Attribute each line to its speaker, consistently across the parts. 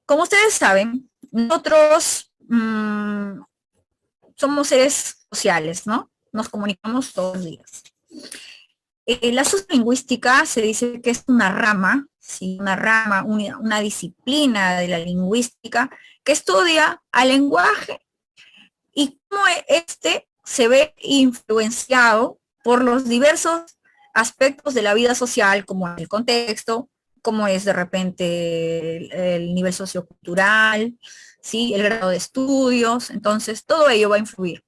Speaker 1: Como ustedes saben, nosotros somos seres sociales, ¿no? Nos comunicamos todos los días. La sociolingüística se dice que es una rama, ¿sí? Una disciplina de la lingüística que estudia al lenguaje y cómo este se ve influenciado por los diversos aspectos de la vida social, como el contexto, como es de repente el nivel sociocultural, ¿sí? El grado de estudios, entonces todo ello va a influir.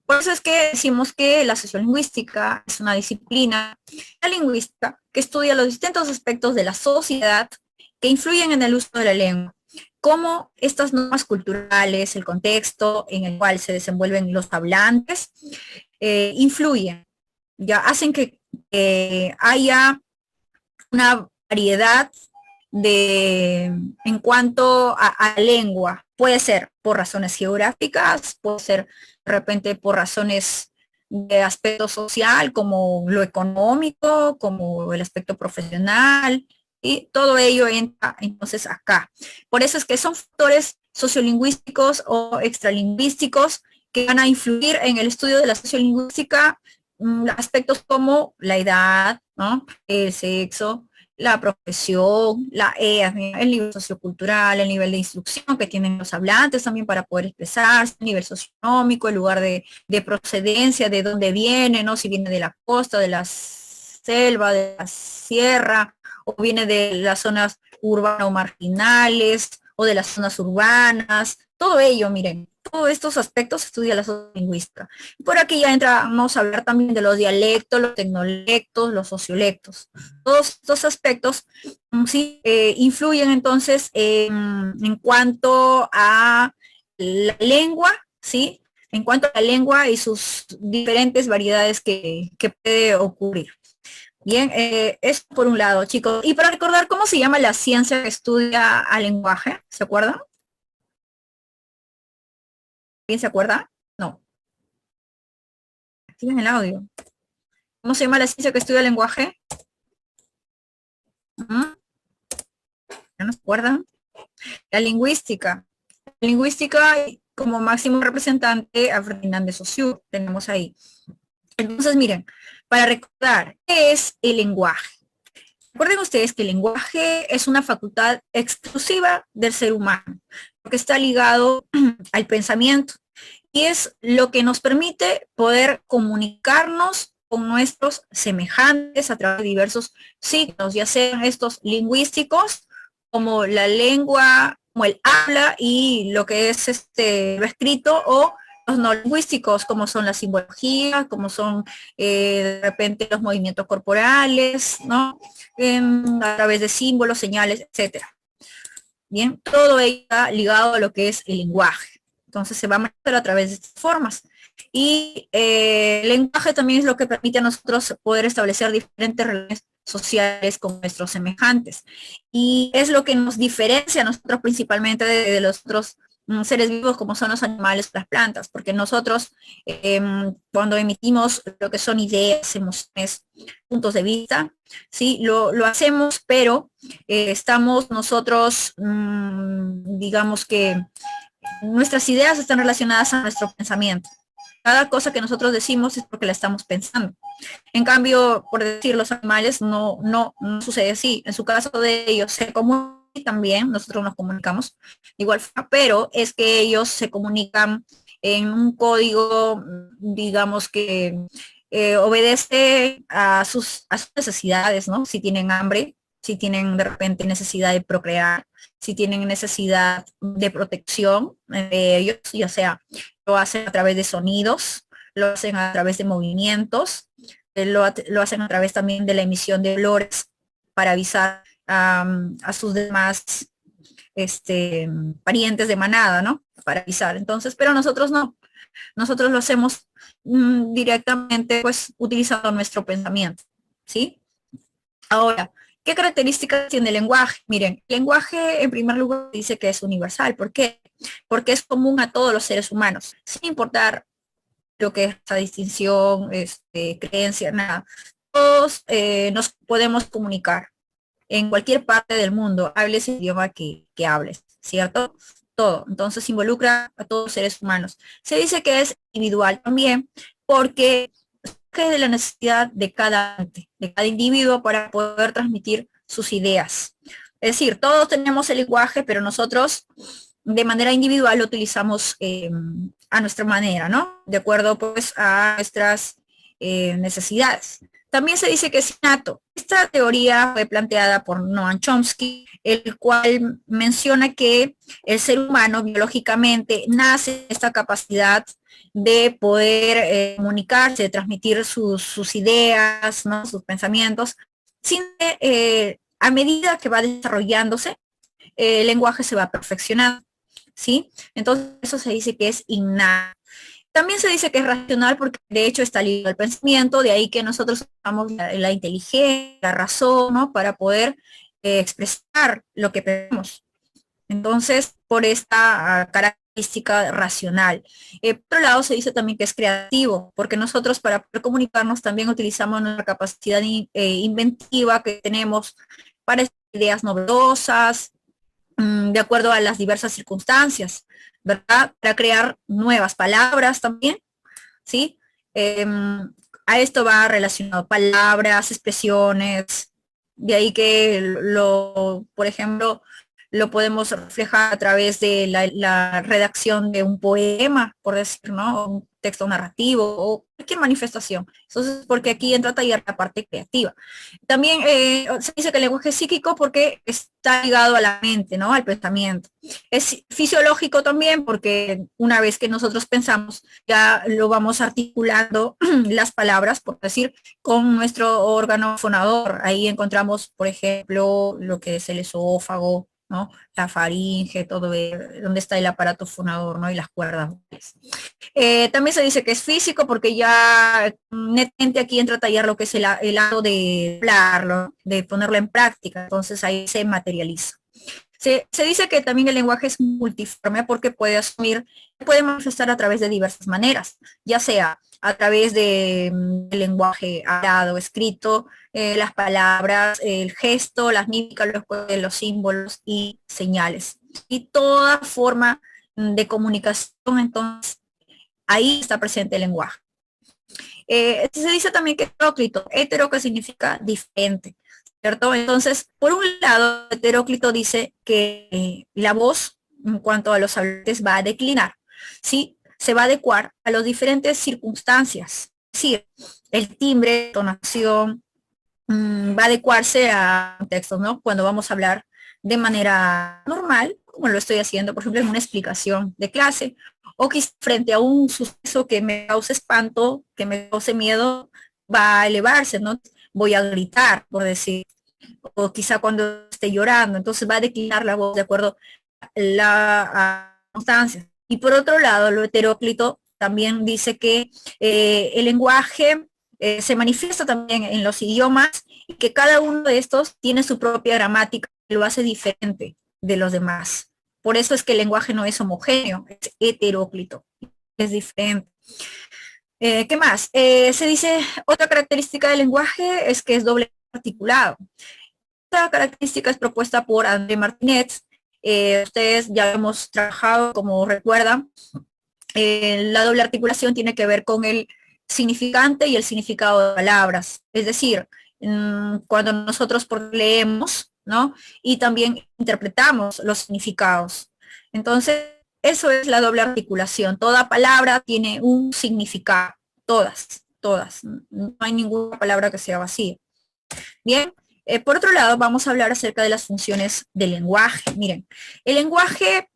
Speaker 1: Por eso es que decimos que la sociolingüística es una disciplina, la lingüística, que estudia los distintos aspectos de la sociedad que influyen en el uso de la lengua, cómo estas normas culturales, el contexto en el cual se desenvuelven los hablantes, influyen, ya hacen que haya una variedad en cuanto a lengua. Puede ser por razones geográficas, puede ser de repente por razones de aspecto social, como lo económico, como el aspecto profesional, y todo ello entra entonces acá. Por eso es que son factores sociolingüísticos o extralingüísticos que van a influir en el estudio de la sociolingüística, aspectos como la edad, ¿no? El sexo, la profesión, el nivel sociocultural, el nivel de instrucción que tienen los hablantes también para poder expresarse, el nivel socioeconómico, el lugar de procedencia, de dónde viene, ¿no? Si viene de la costa, de la selva, de la sierra, o viene de las zonas urbanas o marginales, o de las zonas urbanas, todo ello, miren, todos estos aspectos estudia la sociolingüística. Por aquí ya entramos a hablar también de los dialectos, los tecnolectos, los sociolectos. Todos estos aspectos sí, influyen entonces en cuanto a la lengua, ¿sí? En cuanto a la lengua y sus diferentes variedades que puede ocurrir. Bien, es por un lado, chicos. Y para recordar, ¿cómo se llama la ciencia que estudia al lenguaje? ¿Se acuerdan? ¿Quién se acuerda? No, activen el audio. ¿Cómo se llama la ciencia que estudia el lenguaje? ¿Mm? ¿Ya no se acuerdan? La lingüística. La lingüística como máximo representante a Ferdinand de Saussure, tenemos ahí. Entonces, miren, para recordar, ¿qué es el lenguaje? Recuerden ustedes que el lenguaje es una facultad exclusiva del ser humano, porque está ligado al pensamiento y es lo que nos permite poder comunicarnos con nuestros semejantes a través de diversos signos, ya sean estos lingüísticos, como la lengua, como el habla y lo que es lo escrito, o los no lingüísticos, como son las simbologías, como son de repente los movimientos corporales, ¿no? A través de símbolos, señales, etcétera. Bien, todo ello está ligado a lo que es el lenguaje. Entonces se va a manejar a través de estas formas. Y el lenguaje también es lo que permite a nosotros poder establecer diferentes relaciones sociales con nuestros semejantes. Y es lo que nos diferencia a nosotros principalmente de los otros seres vivos como son los animales, las plantas, porque nosotros cuando emitimos lo que son ideas, emociones, puntos de vista, sí, lo hacemos, pero estamos nosotros, digamos que nuestras ideas están relacionadas a nuestro pensamiento. Cada cosa que nosotros decimos es porque la estamos pensando. En cambio, por decir, los animales no sucede así. En su caso de ellos se comunican también, nosotros nos comunicamos igual, pero es que ellos se comunican en un código, digamos que obedece a sus necesidades, ¿no? Si tienen hambre, si tienen de repente necesidad de procrear, si tienen necesidad de protección de ellos, ya sea lo hacen a través de sonidos, lo hacen a través de movimientos, lo hacen a través también de la emisión de olores para avisar a sus demás parientes de manada, ¿no? Para avisar. Entonces, pero nosotros no. Nosotros lo hacemos directamente, pues, utilizando nuestro pensamiento, ¿sí? Ahora, ¿qué características tiene el lenguaje? Miren, el lenguaje, en primer lugar, dice que es universal. ¿Por qué? Porque es común a todos los seres humanos, sin importar lo que es esa distinción, creencia, nada. Todos nos podemos comunicar. en cualquier parte del mundo, hables el idioma que hables, ¿cierto? Todo. Entonces involucra a todos los seres humanos. Se dice que es individual también porque es de la necesidad de cada individuo para poder transmitir sus ideas. Es decir, todos tenemos el lenguaje, pero nosotros de manera individual lo utilizamos a nuestra manera, ¿no? De acuerdo pues a nuestras necesidades. También se dice que es innato. Esta teoría fue planteada por Noam Chomsky, el cual menciona que el ser humano biológicamente nace esta capacidad de poder comunicarse, de transmitir sus ideas, ¿no? Sus pensamientos, sin a medida que va desarrollándose, el lenguaje se va perfeccionando, ¿sí? Entonces eso se dice que es innato. También se dice que es racional porque de hecho está ligado al pensamiento, de ahí que nosotros usamos la inteligencia, la razón, ¿no? Para poder expresar lo que pensamos. Entonces, por esta característica racional. Por otro lado, se dice también que es creativo, porque nosotros para poder comunicarnos también utilizamos nuestra capacidad inventiva que tenemos para ideas novedosas, de acuerdo a las diversas circunstancias, ¿verdad? Para crear nuevas palabras también, ¿sí? A esto va relacionado palabras, expresiones, de ahí que por ejemplo, lo podemos reflejar a través de la redacción de un poema, por decir, ¿no? Un texto narrativo o cualquier manifestación. Entonces, porque aquí entra a tallar la parte creativa. También se dice que el lenguaje es psíquico porque está ligado a la mente, ¿no? Al pensamiento. Es fisiológico también porque una vez que nosotros pensamos, ya lo vamos articulando las palabras, por decir, con nuestro órgano fonador. Ahí encontramos, por ejemplo, lo que es el esófago, ¿no? La faringe, todo, donde está el aparato fonador, ¿no? Y las cuerdas. También se dice que es físico porque ya netamente aquí entra a tallar lo que es el acto de hablarlo, de ponerlo en práctica, entonces ahí se materializa. Se dice que también el lenguaje es multiforme porque puede manifestar a través de diversas maneras, ya sea a través del lenguaje hablado, escrito, las palabras, el gesto, las mímicas, los símbolos y señales. Y toda forma de comunicación, entonces, ahí está presente el lenguaje. Se dice también que heteróclito, hetero que significa diferente, ¿cierto? Entonces, por un lado, heteróclito dice que la voz, en cuanto a los hablantes, va a declinar, ¿sí? Se va a adecuar a las diferentes circunstancias, es decir, el timbre, tonación, va a adecuarse a contextos, ¿no? Cuando vamos a hablar de manera normal, como lo estoy haciendo, por ejemplo, en una explicación de clase, o quizá frente a un suceso que me cause espanto, que me cause miedo, va a elevarse, ¿no? Voy a gritar, por decir, o quizá cuando esté llorando, entonces va a declinar la voz de acuerdo a la circunstancia. Y por otro lado, lo heteróclito también dice que el lenguaje se manifiesta también en los idiomas y que cada uno de estos tiene su propia gramática y lo hace diferente de los demás. Por eso es que el lenguaje no es homogéneo, es heteróclito, es diferente. ¿Qué más? Se dice, otra característica del lenguaje es que es doble articulado. Esta característica es propuesta por André Martinez. Ustedes ya hemos trabajado, como recuerdan, la doble articulación tiene que ver con el significante y el significado de palabras. Es decir, cuando nosotros leemos, ¿no? Y también interpretamos los significados. Entonces, eso es la doble articulación. Toda palabra tiene un significado. Todas. No hay ninguna palabra que sea vacía. Bien, por otro lado, vamos a hablar acerca de las funciones del lenguaje. Miren, el lenguaje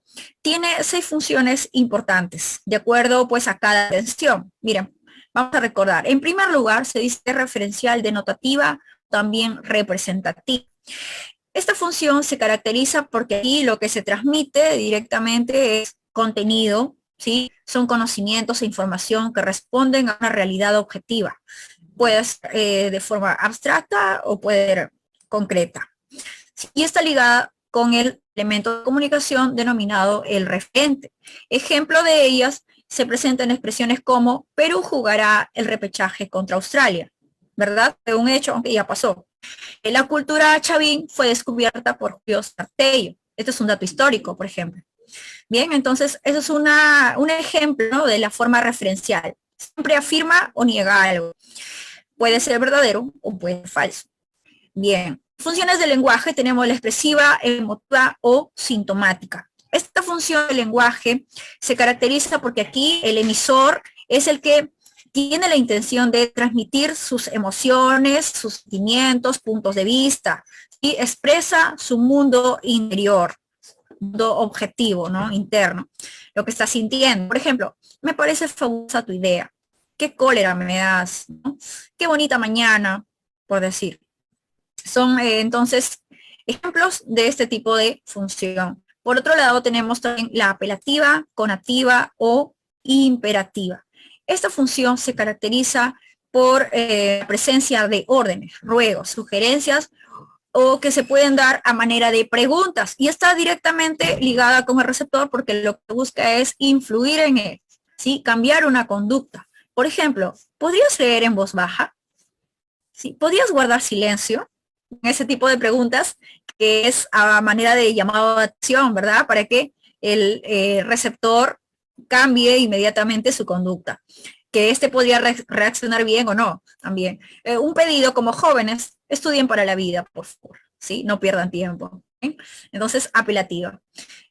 Speaker 1: tiene 6 funciones importantes, de acuerdo pues a cada atención. Miren, vamos a recordar. En primer lugar, se dice referencial, denotativa, también representativa. Esta función se caracteriza porque aquí lo que se transmite directamente es contenido, ¿sí? Son conocimientos e información que responden a una realidad objetiva. Puede ser de forma abstracta o puede ser concreta. Y está ligada con el elemento de comunicación denominado el referente. Ejemplo de ellas se presentan expresiones como Perú jugará el repechaje contra Australia. ¿verdad? De un hecho, aunque ya pasó. La cultura chavín fue descubierta por Julio Sartello. Este es un dato histórico, por ejemplo. Bien, entonces, eso es un ejemplo, ¿no?, de la forma referencial. Siempre afirma o niega algo. Puede ser verdadero o puede ser falso. Bien, funciones del lenguaje tenemos la expresiva, emotiva o sintomática. Esta función del lenguaje se caracteriza porque aquí el emisor es el que tiene la intención de transmitir sus emociones, sus sentimientos, puntos de vista, y expresa su mundo interior, mundo objetivo, ¿no?, interno, lo que está sintiendo. Por ejemplo, me parece fabulosa tu idea. Qué cólera me das, ¿no? Qué bonita mañana, por decir. Son entonces ejemplos de este tipo de función. Por otro lado, tenemos también la apelativa, conativa o imperativa. Esta función se caracteriza por presencia de órdenes, ruegos, sugerencias o que se pueden dar a manera de preguntas y está directamente ligada con el receptor porque lo que busca es influir en él, ¿sí? Cambiar una conducta. Por ejemplo, ¿podrías leer en voz baja? ¿Sí? ¿Podrías guardar silencio? Ese tipo de preguntas que es a manera de llamado de acción, ¿verdad? Para que el receptor cambie inmediatamente su conducta. Que éste podría reaccionar bien o no, también. Un pedido como jóvenes, estudien para la vida, por favor, ¿sí? No pierdan tiempo. ¿Sí? Entonces, apelativa.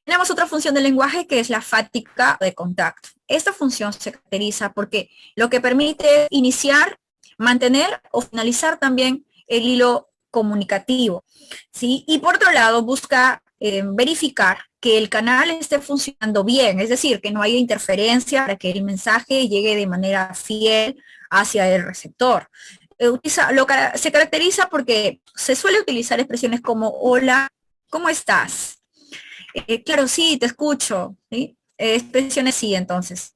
Speaker 1: Tenemos otra función del lenguaje que es la fáctica de contacto. Esta función se caracteriza porque lo que permite iniciar, mantener o finalizar también el hilo comunicativo, ¿sí? Y por otro lado, busca verificar que el canal esté funcionando bien, es decir, que no haya interferencia para que el mensaje llegue de manera fiel hacia el receptor. Se caracteriza porque se suele utilizar expresiones como hola, ¿cómo estás? Claro, sí, te escucho, ¿sí? Expresiones sí, entonces,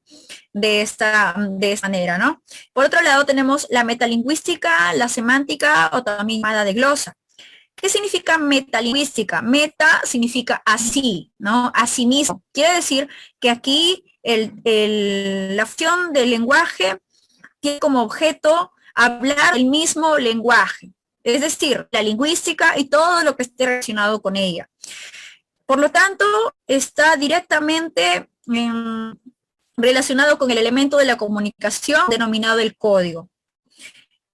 Speaker 1: de esta manera, ¿no? Por otro lado, tenemos la metalingüística, la semántica o también llamada de glosa. ¿Qué significa metalingüística? Meta significa así, ¿no? Así mismo. Quiere decir que aquí la función del lenguaje tiene como objeto hablar el mismo lenguaje, es decir, la lingüística y todo lo que esté relacionado con ella. Por lo tanto, está directamente relacionado con el elemento de la comunicación denominado el código.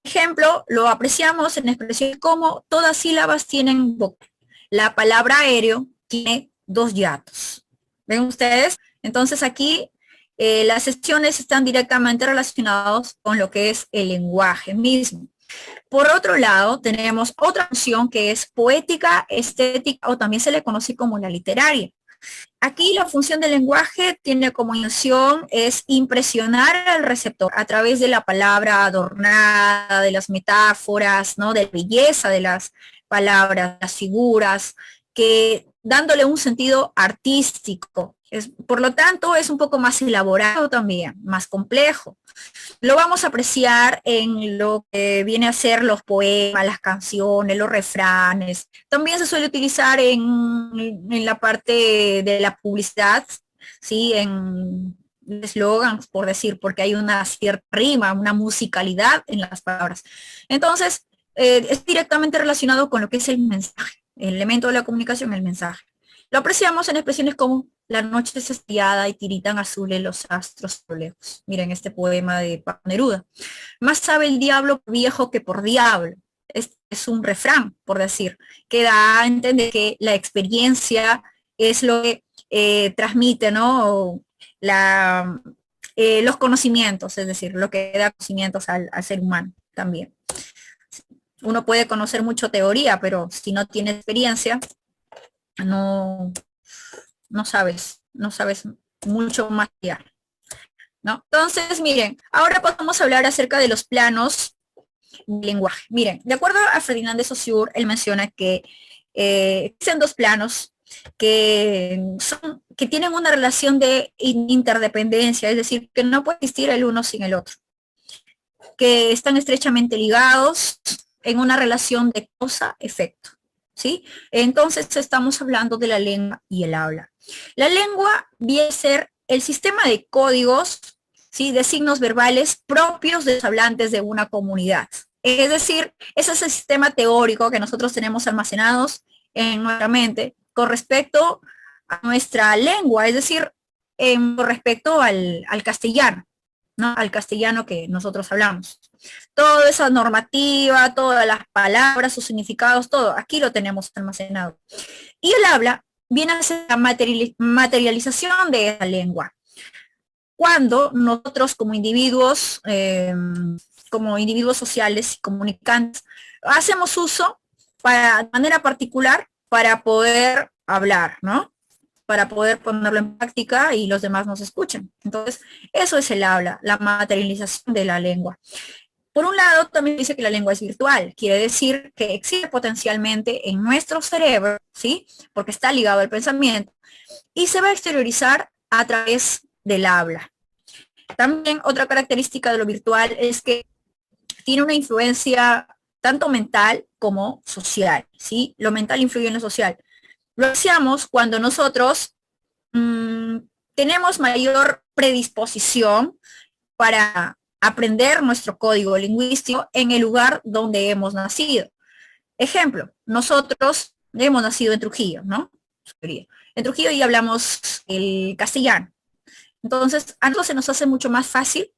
Speaker 1: Ejemplo, lo apreciamos en expresiones como todas sílabas tienen vocal. La palabra aéreo tiene 2 hiatos. ¿Ven ustedes? Entonces aquí las secciones están directamente relacionadas con lo que es el lenguaje mismo. Por otro lado, tenemos otra función que es poética, estética o también se le conoce como la literaria. Aquí la función del lenguaje tiene como intención es impresionar al receptor a través de la palabra adornada, de las metáforas, ¿no? De la belleza de las palabras, las figuras, que dándole un sentido artístico. Por lo tanto, es un poco más elaborado también, más complejo. Lo vamos a apreciar en lo que viene a ser los poemas, las canciones, los refranes. También se suele utilizar en la parte de la publicidad, ¿sí? En eslogans, por decir, porque hay una cierta rima, una musicalidad en las palabras. Entonces, es directamente relacionado con lo que es el mensaje, el elemento de la comunicación, el mensaje. Lo apreciamos en expresiones como la noche es estrellada y tiritan azules los astros lejos. Miren este poema de Pablo Neruda. Más sabe el diablo viejo que por diablo. Es un refrán, por decir, que da a entender que la experiencia es lo que transmite, ¿no? Los conocimientos, es decir, lo que da conocimientos al ser humano también. Uno puede conocer mucho teoría, pero si no tiene experiencia, no sabes mucho más allá, ¿no? Entonces, miren, ahora podemos hablar acerca de los planos del lenguaje. Miren, de acuerdo a Ferdinand de Saussure, él menciona que existen 2 planos que tienen una relación de interdependencia, es decir, que no puede existir el uno sin el otro, que están estrechamente ligados en una relación de causa-efecto. ¿Sí? Entonces estamos hablando de la lengua y el habla. La lengua viene a ser el sistema de códigos, ¿sí? De signos verbales propios de los hablantes de una comunidad. Es decir, ese es el sistema teórico que nosotros tenemos almacenados en nuestra mente con respecto a nuestra lengua, es decir, con respecto al castellano, ¿no? Al castellano que nosotros hablamos. Toda esa normativa, todas las palabras, sus significados, todo, aquí lo tenemos almacenado. Y el habla viene a ser la materialización de esa lengua. Cuando nosotros como individuos sociales y comunicantes, hacemos uso de manera particular para poder hablar, ¿no? Para poder ponerlo en práctica y los demás nos escuchen. Entonces, eso es el habla, la materialización de la lengua. Por un lado, también dice que la lengua es virtual, quiere decir que existe potencialmente en nuestro cerebro, ¿sí? Porque está ligado al pensamiento y se va a exteriorizar a través del habla. También otra característica de lo virtual es que tiene una influencia tanto mental como social, ¿sí? Lo mental influye en lo social. Lo hacemos cuando nosotros tenemos mayor predisposición para aprender nuestro código lingüístico en el lugar donde hemos nacido. Ejemplo, nosotros hemos nacido en Trujillo, ¿no? En Trujillo y hablamos el castellano. Entonces, a nosotros se nos hace mucho más fácil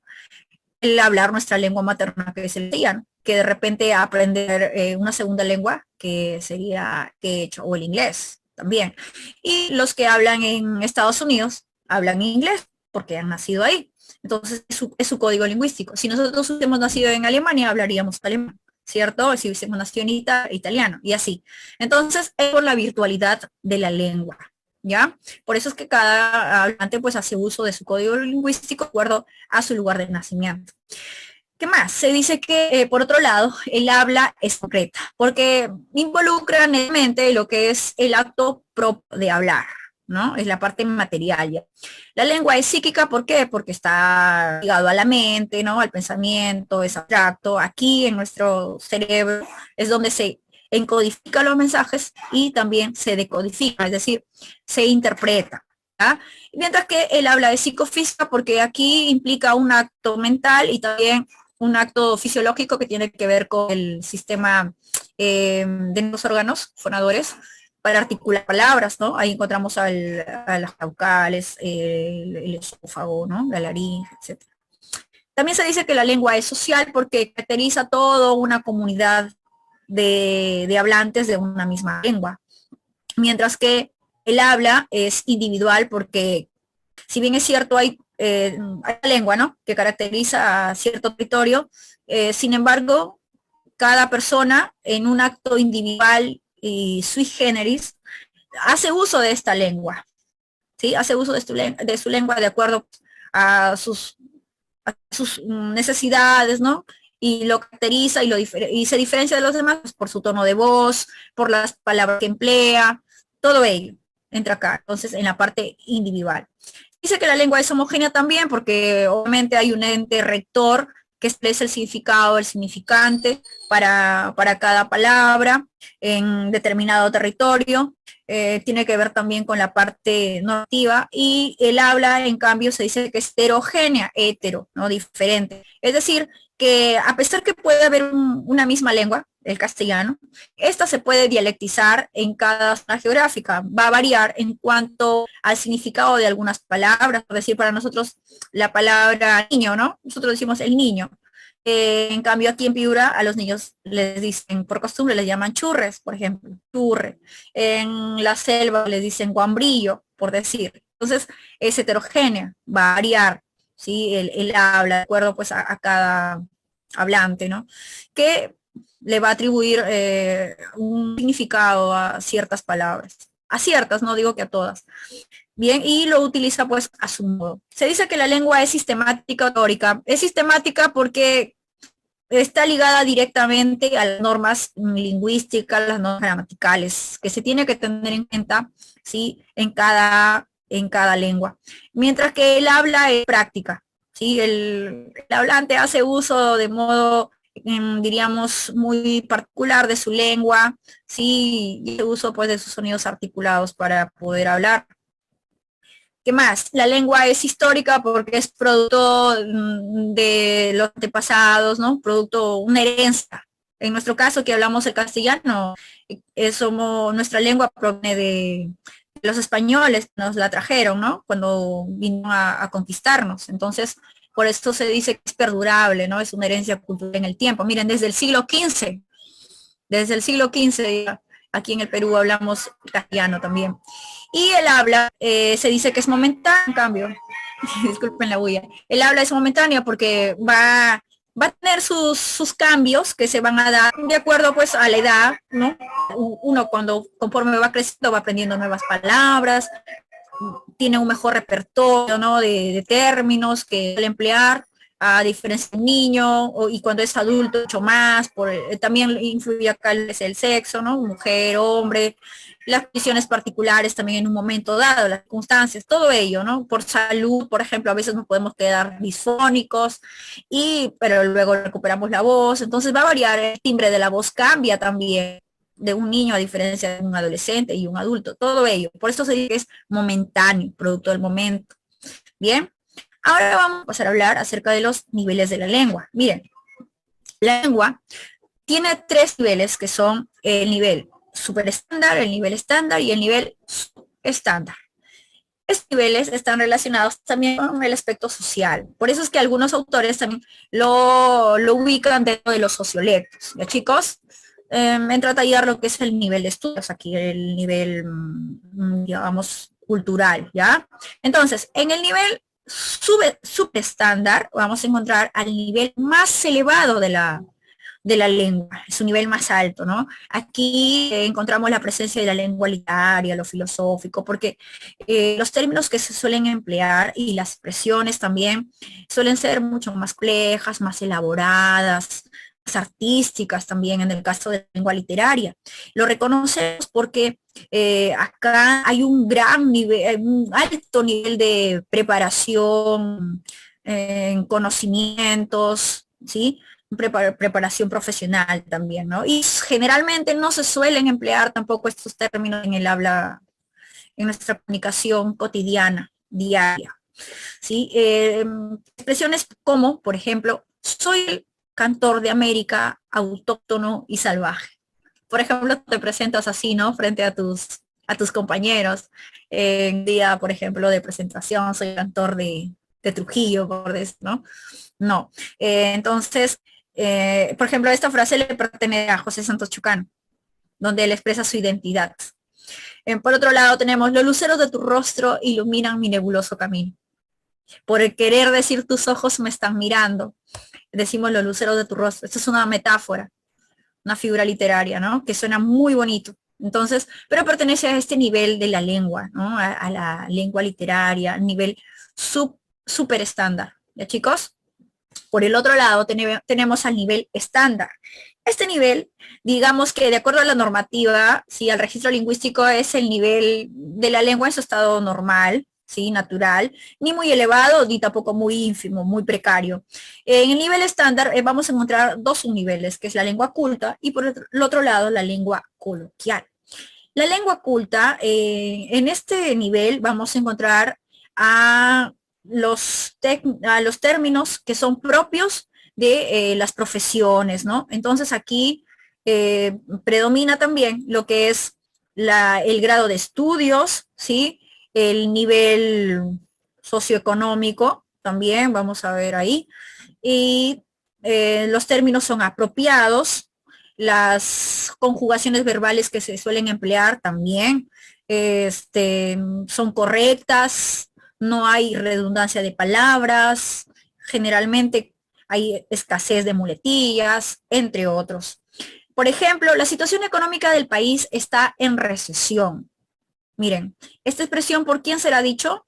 Speaker 1: el hablar nuestra lengua materna, que es el castellano, que de repente aprender una segunda lengua, que sería quechua o el inglés también. Y los que hablan en Estados Unidos hablan inglés porque han nacido ahí. Entonces, es su código lingüístico. Si nosotros hubiésemos nacido en Alemania, hablaríamos alemán, ¿cierto? Si hubiésemos nacido en italiano, y así. Entonces, es por la virtualidad de la lengua. ¿Ya? Por eso es que cada hablante pues hace uso de su código lingüístico de acuerdo a su lugar de nacimiento. ¿Qué más? Se dice que, por otro lado, el habla es concreta, porque involucra netamente lo que es el acto propio de hablar, ¿no? Es la parte material ya. La lengua es psíquica, ¿por qué? Porque está ligado a la mente, ¿no? Al pensamiento, es abstracto. Aquí en nuestro cerebro es donde se encodifica los mensajes y también se decodifica, es decir, se interpreta. ¿Ya? Mientras que el habla es psicofísica porque aquí implica un acto mental y también un acto fisiológico que tiene que ver con el sistema de los órganos fonadores para articular palabras, ¿no? Ahí encontramos a las caucales, el esófago, ¿no? La laringe, etc. También se dice que la lengua es social porque caracteriza toda una comunidad de hablantes de una misma lengua, mientras que el habla es individual porque si bien es cierto, hay lengua, ¿no? Que caracteriza a cierto territorio, sin embargo, cada persona en un acto individual y sui generis hace uso de esta lengua, ¿sí? Hace uso de su lengua de acuerdo a sus necesidades, ¿no? Y lo caracteriza y se diferencia de los demás pues, por su tono de voz, por las palabras que emplea, todo ello entra acá, entonces en la parte individual. Dice que la lengua es homogénea también porque obviamente hay un ente rector que establece el significado, el significante para cada palabra en determinado territorio. Tiene que ver también con la parte normativa y el habla, en cambio, se dice que es heterogénea, hetero, ¿no? Diferente. Es decir, que a pesar que puede haber una misma lengua, el castellano, esta se puede dialectizar en cada zona geográfica, va a variar en cuanto al significado de algunas palabras, por decir para nosotros la palabra niño, ¿no? Nosotros decimos el niño. En cambio aquí en Piura a los niños les dicen, por costumbre les llaman churres, por ejemplo, churre. En la selva les dicen guambrillo, por decir. Entonces es heterogénea, va a variar, ¿sí? El habla de acuerdo pues a cada hablante, ¿no? Que le va a atribuir un significado a ciertas palabras. A ciertas, no digo que a todas. Bien, y lo utiliza pues a su modo. Se dice que la lengua es sistemática o teórica. Es sistemática porque está ligada directamente a las normas lingüísticas, las normas gramaticales, que se tiene que tener en cuenta, ¿sí? En cada lengua. Mientras que el habla es práctica, ¿sí? El hablante hace uso de modo, diríamos, muy particular de su lengua, ¿sí? Y el uso pues de sus sonidos articulados para poder hablar. ¿Qué más? La lengua es histórica porque es producto de los antepasados, ¿no? Producto, una herencia. En nuestro caso, que hablamos el castellano, nuestra lengua proviene de los españoles, nos la trajeron, ¿no? Cuando vino a conquistarnos. Entonces, por esto se dice que es perdurable, ¿no? Es una herencia cultural en el tiempo. Miren, desde el siglo XV, aquí en el Perú hablamos castellano también. Y el habla se dice que es momentáneo, en cambio, disculpen la bulla, el habla es momentánea porque va a tener sus cambios que se van a dar de acuerdo pues a la edad, ¿no? Uno conforme va creciendo va aprendiendo nuevas palabras, tiene un mejor repertorio, ¿no? De términos que suele emplear, a diferencia de un niño, y cuando es adulto, mucho más, también influye acá el sexo, ¿no? Mujer, hombre, las condiciones particulares también en un momento dado, las circunstancias, todo ello, ¿no? Por salud, por ejemplo, a veces nos podemos quedar disfónicos, pero luego recuperamos la voz, entonces va a variar, el timbre de la voz cambia también de un niño a diferencia de un adolescente y un adulto, todo ello. Por eso se dice que es momentáneo, producto del momento. Bien, ahora vamos a pasar a hablar acerca de los niveles de la lengua. Miren, la lengua tiene tres niveles que son el nivel superestándar, el nivel estándar y el nivel subestándar. Estos niveles están relacionados también con el aspecto social. Por eso es que algunos autores también lo ubican dentro de los sociolectos. ¿Ya, chicos? Entra a tallar lo que es el nivel de estudios, aquí el nivel, digamos, cultural, ¿ya? Entonces, en el nivel subestándar vamos a encontrar al nivel más elevado de la lengua, es un nivel más alto, ¿no? Aquí encontramos la presencia de la lengua literaria, lo filosófico, porque los términos que se suelen emplear y las expresiones también suelen ser mucho más complejas, más elaboradas, más artísticas también en el caso de la lengua literaria. Lo reconocemos porque acá hay un gran nivel, un alto nivel de preparación en conocimientos, ¿sí? Preparación profesional también, ¿no? Y generalmente no se suelen emplear tampoco estos términos en el habla, en nuestra comunicación cotidiana, diaria, ¿sí? Expresiones como, por ejemplo, soy el cantor de América, autóctono y salvaje. Por ejemplo, te presentas así, ¿no? Frente a tus compañeros. En día, por ejemplo, de presentación, soy cantor de Trujillo, por decir, ¿no? No. Entonces, por ejemplo, esta frase le pertenece a José Santos Chucano, donde él expresa su identidad. Por otro lado, tenemos, los luceros de tu rostro iluminan mi nebuloso camino. Por el querer decir tus ojos me están mirando. Decimos los luceros de tu rostro. Esto es una metáfora, una figura literaria, ¿no? Que suena muy bonito. Entonces, pero pertenece a este nivel de la lengua, ¿no? A la lengua literaria, nivel super estándar. ¿Ya, chicos? Por el otro lado, tenemos al nivel estándar. Este nivel, digamos que de acuerdo a la normativa, si al registro lingüístico es el nivel de la lengua en su estado normal, ¿sí? Natural, ni muy elevado, ni tampoco muy ínfimo, muy precario. En el nivel estándar vamos a encontrar dos subniveles, que es la lengua culta y por el otro lado la lengua coloquial. La lengua culta, en este nivel vamos a encontrar a a los términos que son propios de las profesiones, ¿no? Entonces aquí predomina también lo que es el grado de estudios, ¿sí? El nivel socioeconómico, también vamos a ver ahí. Y los términos son apropiados, las conjugaciones verbales que se suelen emplear también son correctas, no hay redundancia de palabras, generalmente hay escasez de muletillas, entre otros. Por ejemplo, la situación económica del país está en recesión. Miren, esta expresión, ¿por quién será dicho?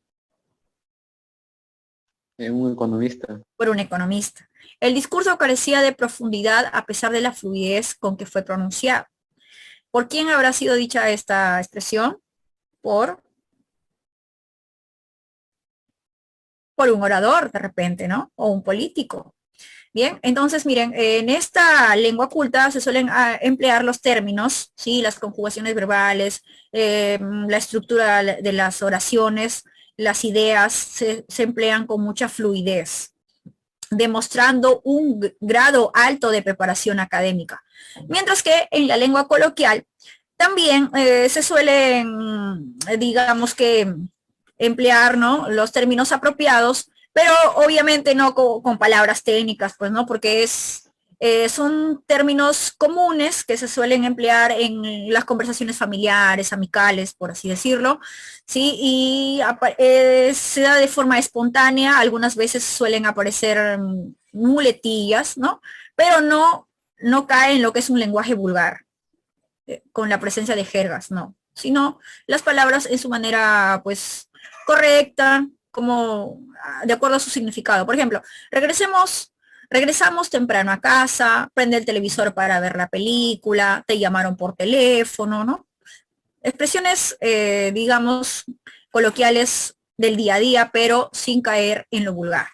Speaker 2: Un economista.
Speaker 1: Por un economista. El discurso carecía de profundidad a pesar de la fluidez con que fue pronunciado. ¿Por quién habrá sido dicha esta expresión? Por un orador, de repente, ¿no? O un político. Bien, entonces miren, en esta lengua culta se suelen emplear los términos, ¿sí? Las conjugaciones verbales, la estructura de las oraciones, las ideas se emplean con mucha fluidez, demostrando un grado alto de preparación académica. Mientras que en la lengua coloquial también se suelen, digamos que, emplear, ¿no?, los términos apropiados, pero obviamente no con palabras técnicas, pues, ¿no? Porque son términos comunes que se suelen emplear en las conversaciones familiares, amicales, por así decirlo, ¿sí? Y se da de forma espontánea, algunas veces suelen aparecer muletillas, ¿no? Pero no cae en lo que es un lenguaje vulgar, con la presencia de jergas, no, sino las palabras en su manera, pues, correcta, como de acuerdo a su significado. Por ejemplo, regresamos temprano a casa, prende el televisor para ver la película, te llamaron por teléfono, ¿no? Expresiones, digamos, coloquiales del día a día, pero sin caer en lo vulgar.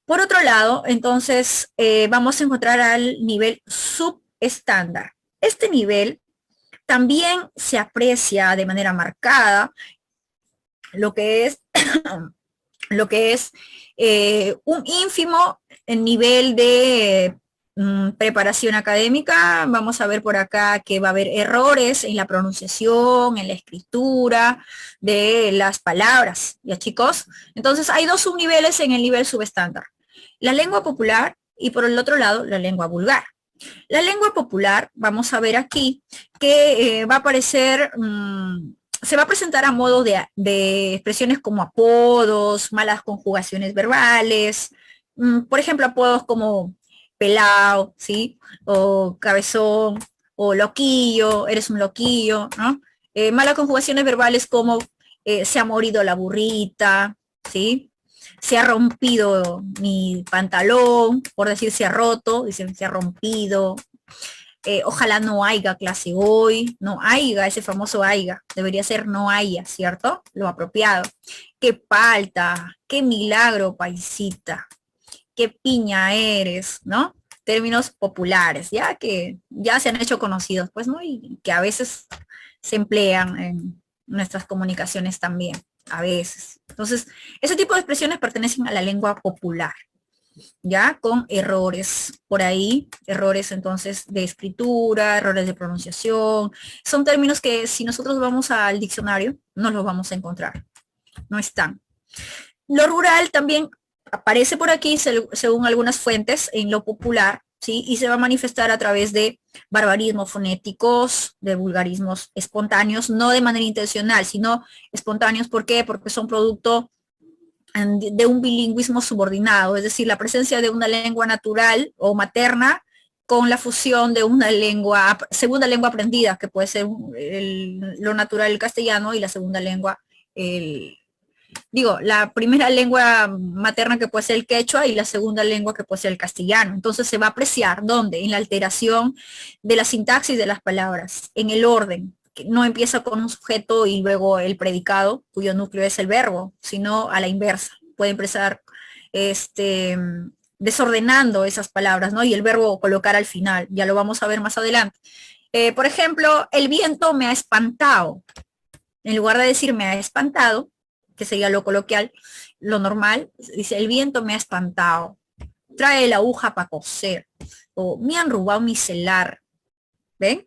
Speaker 1: Por otro lado, entonces, vamos a encontrar al nivel subestándar. Este nivel también se aprecia de manera marcada lo que es, lo que es un ínfimo nivel de preparación académica. Vamos a ver por acá que va a haber errores en la pronunciación, en la escritura de las palabras, ¿ya, chicos? Entonces hay dos subniveles en el nivel subestándar: la lengua popular y, por el otro lado, la lengua vulgar. La lengua popular, vamos a ver aquí, que va a aparecer, se va a presentar a modo de expresiones como apodos, malas conjugaciones verbales, por ejemplo, apodos como pelao, ¿sí? O cabezón, o loquillo, eres un loquillo, ¿no? Malas conjugaciones verbales como se ha morido la burrita, ¿sí? Se ha rompido mi pantalón, por decir se ha roto, dicen se ha rompido. Ojalá no haya clase hoy, no haya, ese famoso haya, debería ser no haya, ¿cierto? Lo apropiado. Qué palta, qué milagro, paisita, qué piña eres, ¿no? Términos populares, ya que ya se han hecho conocidos, pues, ¿no? Y que a veces se emplean en nuestras comunicaciones también, a veces. Entonces, ese tipo de expresiones pertenecen a la lengua popular, ya con errores por ahí, errores entonces de escritura, errores de pronunciación. Son términos que si nosotros vamos al diccionario, no los vamos a encontrar, no están. Lo rural también aparece por aquí, según algunas fuentes, en lo popular, ¿sí? Y se va a manifestar a través de barbarismos fonéticos, de vulgarismos espontáneos, no de manera intencional, sino espontáneos. ¿Por qué? Porque son producto de un bilingüismo subordinado, es decir, la presencia de una lengua natural o materna con la fusión de una lengua, segunda lengua aprendida, que puede ser lo natural el castellano, y la segunda lengua, la primera lengua materna que puede ser el quechua y la segunda lengua que puede ser el castellano. Entonces se va a apreciar ¿dónde? En la alteración de la sintaxis de las palabras, en el orden, que no empieza con un sujeto y luego el predicado, cuyo núcleo es el verbo, sino a la inversa. Puede empezar desordenando esas palabras, ¿no? Y el verbo colocar al final, ya lo vamos a ver más adelante. Por ejemplo, el viento me ha espantado. En lugar de decir me ha espantado, que sería lo coloquial, lo normal, dice el viento me ha espantado, trae la aguja para coser, o me han robado mi celular. ¿Ven?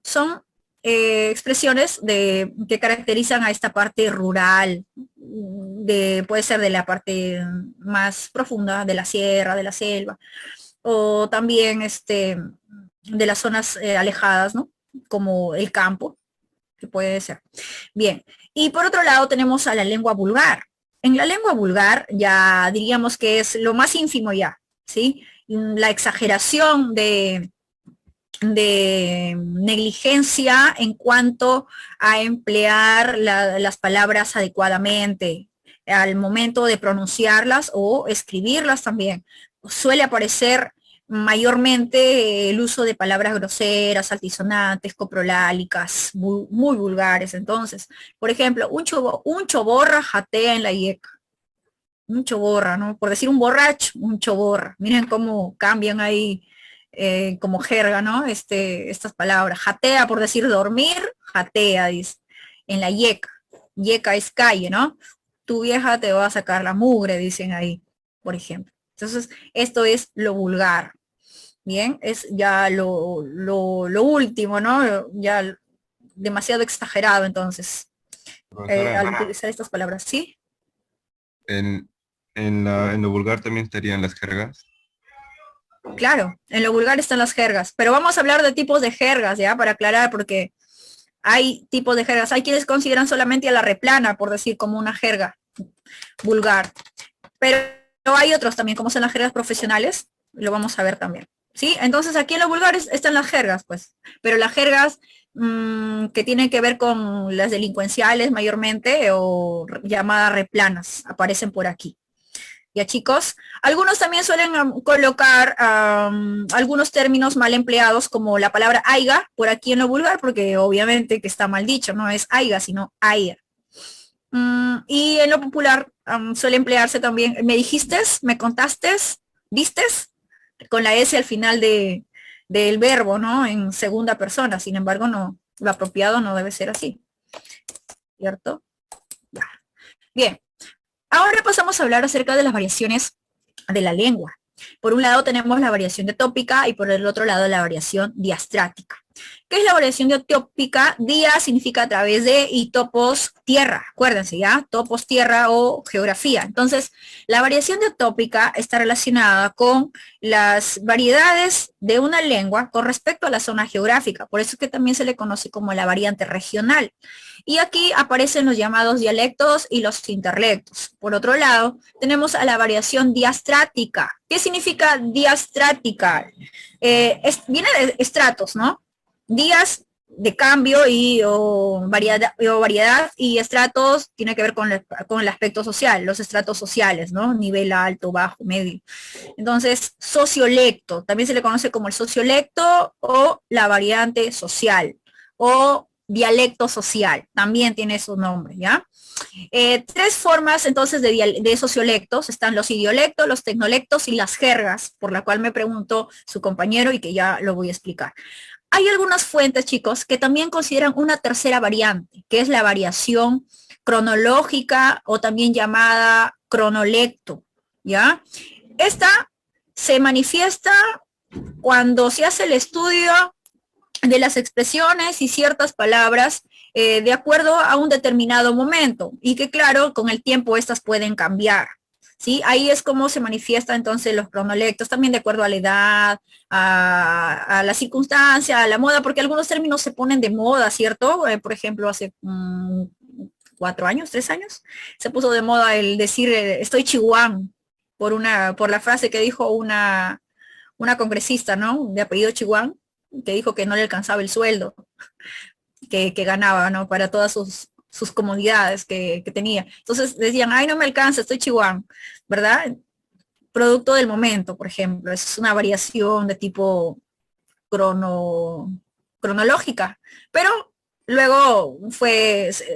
Speaker 1: Son expresiones que caracterizan a esta parte rural, puede ser de la parte más profunda de la sierra, de la selva, o también de las zonas alejadas, ¿no? Como el campo, que puede ser. Bien, y por otro lado tenemos a la lengua vulgar. En la lengua vulgar ya diríamos que es lo más ínfimo ya, ¿sí? La exageración de negligencia en cuanto a emplear las palabras adecuadamente al momento de pronunciarlas o escribirlas también. Suele aparecer mayormente el uso de palabras groseras, altisonantes, coprolálicas, muy vulgares. Entonces, por ejemplo, un choborra jatea en la yeca. Un choborra, ¿no? Por decir un borracho, un choborra. Miren cómo cambian ahí como jerga, ¿no? Estas palabras. Jatea, por decir dormir, jatea, dice. En la yeca. Yeca es calle, ¿no? tu vieja te va a sacar la mugre, dicen ahí, por ejemplo. Entonces, esto es lo vulgar. Bien, es ya lo último, ¿no? Ya demasiado exagerado, entonces,
Speaker 2: Profesora,
Speaker 1: al utilizar estas palabras, ¿sí?
Speaker 2: en, en lo vulgar también estarían las jergas.
Speaker 1: Claro, en lo vulgar están las jergas, pero vamos a hablar de tipos de jergas, ¿ya? Para aclarar, porque hay tipos de jergas. Hay quienes consideran solamente a la replana, por decir, como una jerga vulgar, pero hay otros también, como son las jergas profesionales, lo vamos a ver también, ¿sí? Entonces aquí en lo vulgar están las jergas, pues, pero las jergas que tienen que ver con las delincuenciales mayormente o llamadas replanas, aparecen por aquí. Ya chicos, algunos también suelen colocar algunos términos mal empleados como la palabra aiga por aquí en lo vulgar, porque obviamente que está mal dicho, no es aiga, sino aiga. Y en lo popular suele emplearse también, me dijiste, me contaste, vistes, con la S al final del verbo, ¿no? En segunda persona, sin embargo, no, lo apropiado no debe ser así, ¿cierto? Ya. Bien, ahora pasamos a hablar acerca de las variaciones de la lengua. Por un lado tenemos la variación diatópica y por el otro lado la variación diastrática. ¿Qué es la variación diatópica? Dia significa a través de y topos tierra, acuérdense ya, topos tierra o geografía. Entonces, la variación diatópica está relacionada con las variedades de una lengua con respecto a la zona geográfica. Por eso es que también se le conoce como la variante regional. Y aquí aparecen los llamados dialectos y los interlectos. Por otro lado, tenemos a la variación diastrática. ¿Qué significa diastrática? Viene de estratos, ¿no? Días de cambio variedad y estratos tiene que ver con el aspecto social, los estratos sociales, ¿no? Nivel alto, bajo, medio. Entonces, sociolecto, también se le conoce como el sociolecto o la variante social o dialecto social, también tiene su nombre, ¿ya? Tres formas entonces de sociolectos, están los idiolectos, los tecnolectos y las jergas, por la cual me preguntó su compañero y que ya lo voy a explicar. Hay algunas fuentes, chicos, que también consideran una tercera variante, que es la variación cronológica o también llamada cronolecto, ¿ya? Esta se manifiesta cuando se hace el estudio de las expresiones y ciertas palabras de acuerdo a un determinado momento y que claro, con el tiempo estas pueden cambiar. ¿Sí? Ahí es como se manifiesta entonces los cronolectos, también de acuerdo a la edad, a la circunstancia, a la moda, porque algunos términos se ponen de moda, ¿cierto? Por ejemplo, hace 4 años, 3 años, se puso de moda el decir estoy chihuán por la frase que dijo una congresista, ¿no? De apellido Chihuán, que dijo que no le alcanzaba el sueldo que ganaba, ¿no? Para todas sus comodidades que tenía. Entonces decían, ay, no me alcanza, estoy chihuán, ¿verdad? Producto del momento, por ejemplo. Esa es una variación de tipo crono, cronológica, pero luego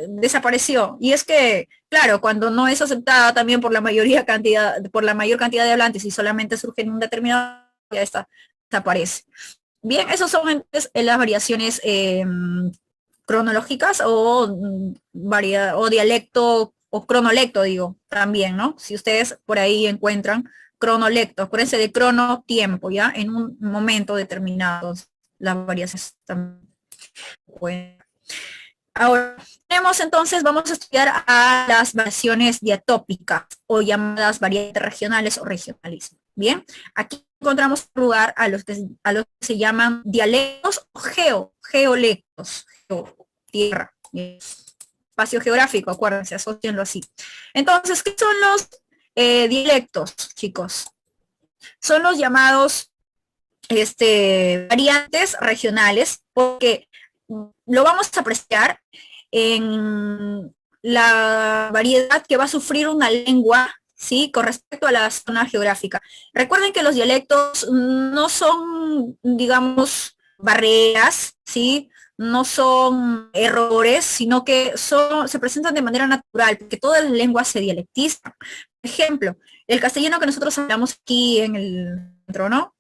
Speaker 1: desapareció. Y es que, claro, cuando no es aceptada también por la mayor cantidad de hablantes y solamente surge en un determinado, ya está, desaparece. Bien, esos son entonces las variaciones cronológicas o dialecto o cronolecto, digo, también, ¿no? Si ustedes por ahí encuentran cronolecto, acuérdense de crono tiempo, ¿ya? En un momento determinado, las variaciones también. Bueno. Ahora, tenemos entonces, vamos a estudiar a las variaciones diatópicas o llamadas variantes regionales o regionalismo. Bien, aquí encontramos lugar a los que se llaman dialectos o geolectos, tierra, espacio geográfico, acuérdense, asocienlo así. Entonces, ¿qué son los dialectos, chicos? Son los llamados variantes regionales, porque lo vamos a apreciar en la variedad que va a sufrir una lengua, ¿sí? Con respecto a la zona geográfica. Recuerden que los dialectos no son, digamos, barreras, ¿sí? No son errores, sino que se presentan de manera natural, porque todas las lenguas se dialectizan. Por ejemplo, el castellano que nosotros hablamos aquí en el centro, ¿no?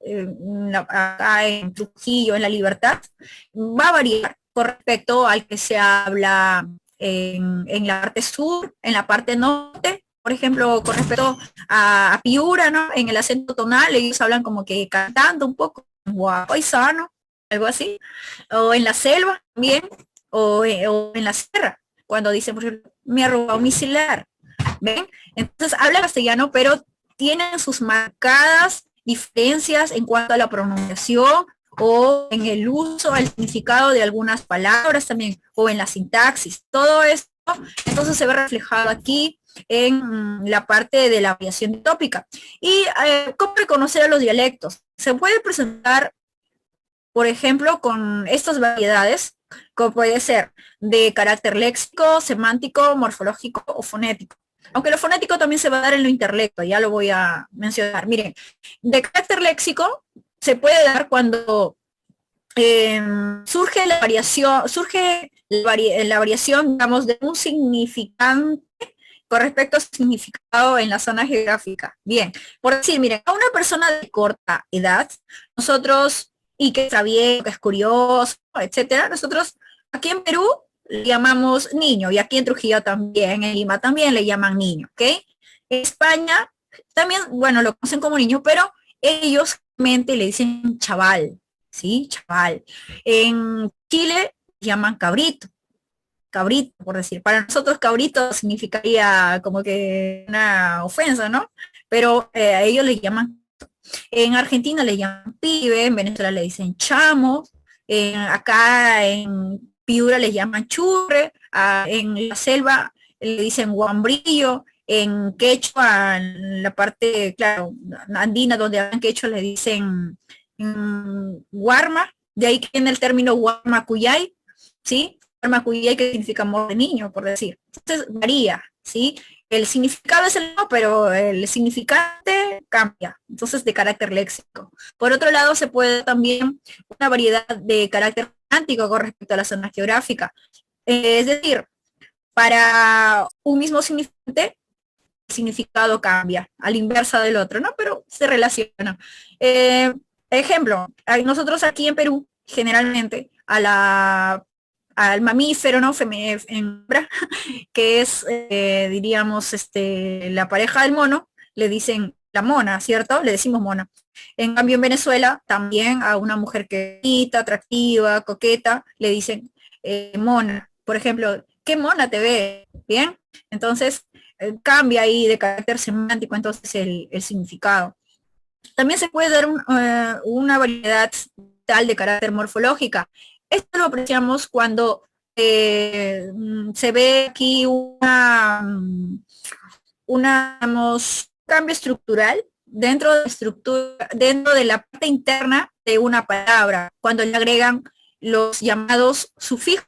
Speaker 1: Acá en Trujillo, en La Libertad, va a variar con respecto al que se habla en la parte sur, en la parte norte, por ejemplo, con respecto a Piura, ¿no? En el acento tonal, ellos hablan como que cantando un poco, paisano, algo así, o en la selva también, o en la sierra, cuando dicen, por ejemplo, me ha robado mi celular, ¿ven? Entonces habla castellano, pero tienen sus marcadas diferencias en cuanto a la pronunciación o en el uso, el significado de algunas palabras también, o en la sintaxis. Todo esto entonces se ve reflejado aquí en la parte de la variación tópica. ¿Y cómo reconocer a los dialectos? Se puede presentar, por ejemplo, con estas variedades, como puede ser de carácter léxico, semántico, morfológico o fonético. Aunque lo fonético también se va a dar en lo interlecto, ya lo voy a mencionar. Miren, de carácter léxico se puede dar cuando surge la variación, digamos, de un significante con respecto a su significado en la zona geográfica. Bien, por decir, miren, a una persona de corta edad, nosotros, y que está bien, que es curioso, etcétera, nosotros aquí en Perú le llamamos niño, y aquí en Trujillo también, en Lima también le llaman niño, ¿ok? En España también, bueno, lo conocen como niño, pero ellos realmente le dicen chaval, ¿sí? Chaval. En Chile llaman cabrito, cabrito, por decir. Para nosotros cabrito significaría como que una ofensa, ¿no? Pero a ellos le llaman, en Argentina le llaman pibe, en Venezuela le dicen chamo, acá en Piura le llaman churre, en la selva le dicen guambrillo, en quechua, en la parte, claro, andina donde hablan quechua le dicen guarma, de ahí que viene el término guarma cuyay, ¿sí? Guarma cuyay que significa amor de niño, por decir. Entonces varía, ¿sí? El significado es el mismo, pero el significante cambia, entonces de carácter léxico. Por otro lado, se puede también una variedad de carácter semántico con respecto a la zona geográfica. Es decir, para un mismo significante, el significado cambia, a la inversa del otro, ¿no? Pero se relaciona. Ejemplo, nosotros aquí en Perú, generalmente, al mamífero, ¿no? Hembra, que es, diríamos, la pareja del mono, le dicen la mona, ¿cierto? Le decimos mona. En cambio, en Venezuela, también a una mujer que bonita, atractiva, coqueta, le dicen mona. Por ejemplo, ¿qué mona te ve? ¿Bien? Entonces, cambia ahí de carácter semántico entonces el significado. También se puede dar una variedad tal de carácter morfológica. Esto lo apreciamos cuando se ve aquí digamos, cambio estructural dentro de la parte interna de una palabra, cuando le agregan los llamados sufijos.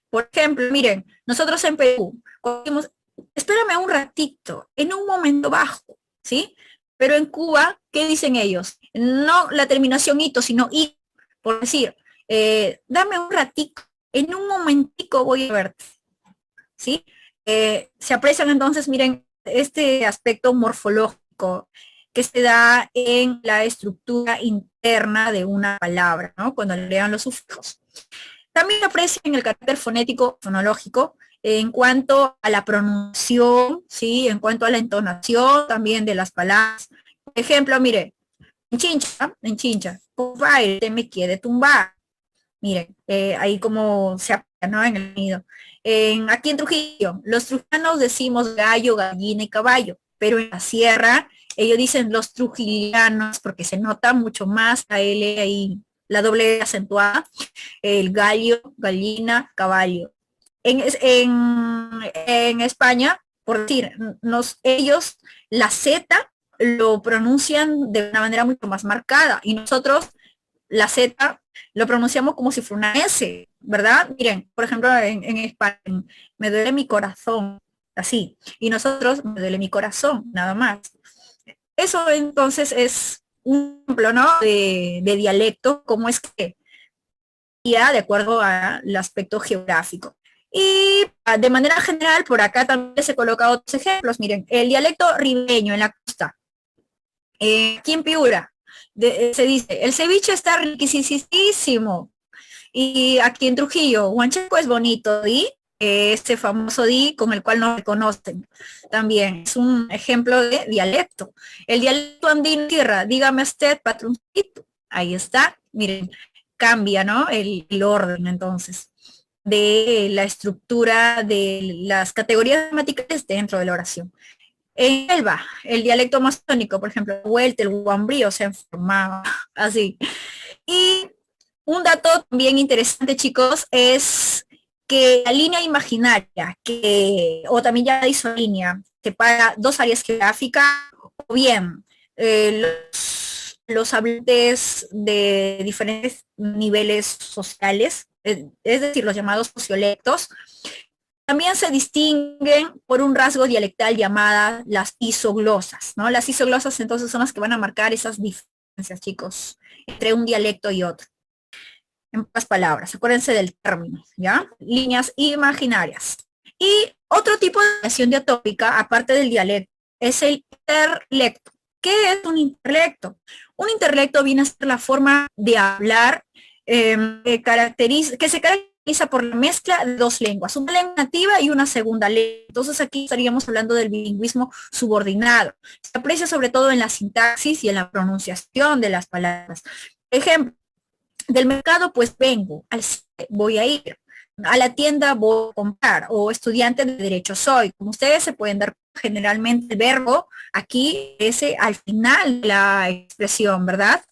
Speaker 1: Por ejemplo, miren, nosotros en Perú decimos, espérame un ratito, en un momento bajo, ¿sí? Pero en Cuba, ¿qué dicen ellos? No la terminación ito, sino i, por decir, dame un ratito, en un momentico voy a verte, ¿sí? Se aprecian entonces, miren, este aspecto morfológico que se da en la estructura interna de una palabra, ¿no? Cuando le dan los sufijos. También aprecian el carácter fonético, fonológico, en cuanto a la pronunciación, ¿sí? En cuanto a la entonación también de las palabras. Por ejemplo, mire, en chincha, compadre, te me quiere tumbar. Miren, ahí como se aplica, ¿no? En el nido. Aquí en Trujillo, los trujillanos decimos gallo, gallina y caballo, pero en la sierra ellos dicen los trujillanos porque se nota mucho más la L ahí, la doble acentuada, el gallo, gallina, caballo. En España, por decir, ellos la Z lo pronuncian de una manera mucho más marcada y nosotros la Z lo pronunciamos como si fuera una S, ¿verdad? Miren, por ejemplo, en España, me duele mi corazón, así, y nosotros me duele mi corazón, nada más. Eso entonces es un ejemplo, ¿no? De dialecto, cómo es que ya de acuerdo al aspecto geográfico. Y de manera general, por acá también les he colocado otros ejemplos. Miren, el dialecto ribeño en la costa. Aquí en Piura se dice, el ceviche está riquísimo. Y aquí en Trujillo, Huanchaco es bonito, ¿y? este famoso di con el cual nos reconocen. También es un ejemplo de dialecto. El dialecto andino tierra, dígame usted, patroncito. Ahí está, miren, cambia, ¿no? El orden, entonces, de la estructura de las categorías gramaticales dentro de la oración. En Elba, el dialecto amazónico, por ejemplo, vuelta, el guambrío se formaba así. Y un dato también interesante, chicos, es que la línea imaginaria, o también ya hizo línea, separa dos áreas geográficas, o bien los hablantes de diferentes niveles sociales, es decir, los llamados sociolectos, también se distinguen por un rasgo dialectal llamada las isoglosas, ¿no? Las isoglosas entonces son las que van a marcar esas diferencias, chicos, entre un dialecto y otro. En pocas palabras, acuérdense del término, ¿ya? Líneas imaginarias. Y otro tipo de variación diatópica, aparte del dialecto, es el interlecto. ¿Qué es un interlecto? Un interlecto viene a ser la forma de hablar que se caracteriza por la mezcla de dos lenguas, una lengua nativa y una segunda lengua. Entonces aquí estaríamos hablando del bilingüismo subordinado. Se aprecia sobre todo en la sintaxis y en la pronunciación de las palabras. Ejemplo, del mercado pues vengo, al cine voy a ir, a la tienda voy a comprar, o estudiante de derecho soy. Como ustedes se pueden dar generalmente el verbo aquí ese al final de la expresión, ¿verdad?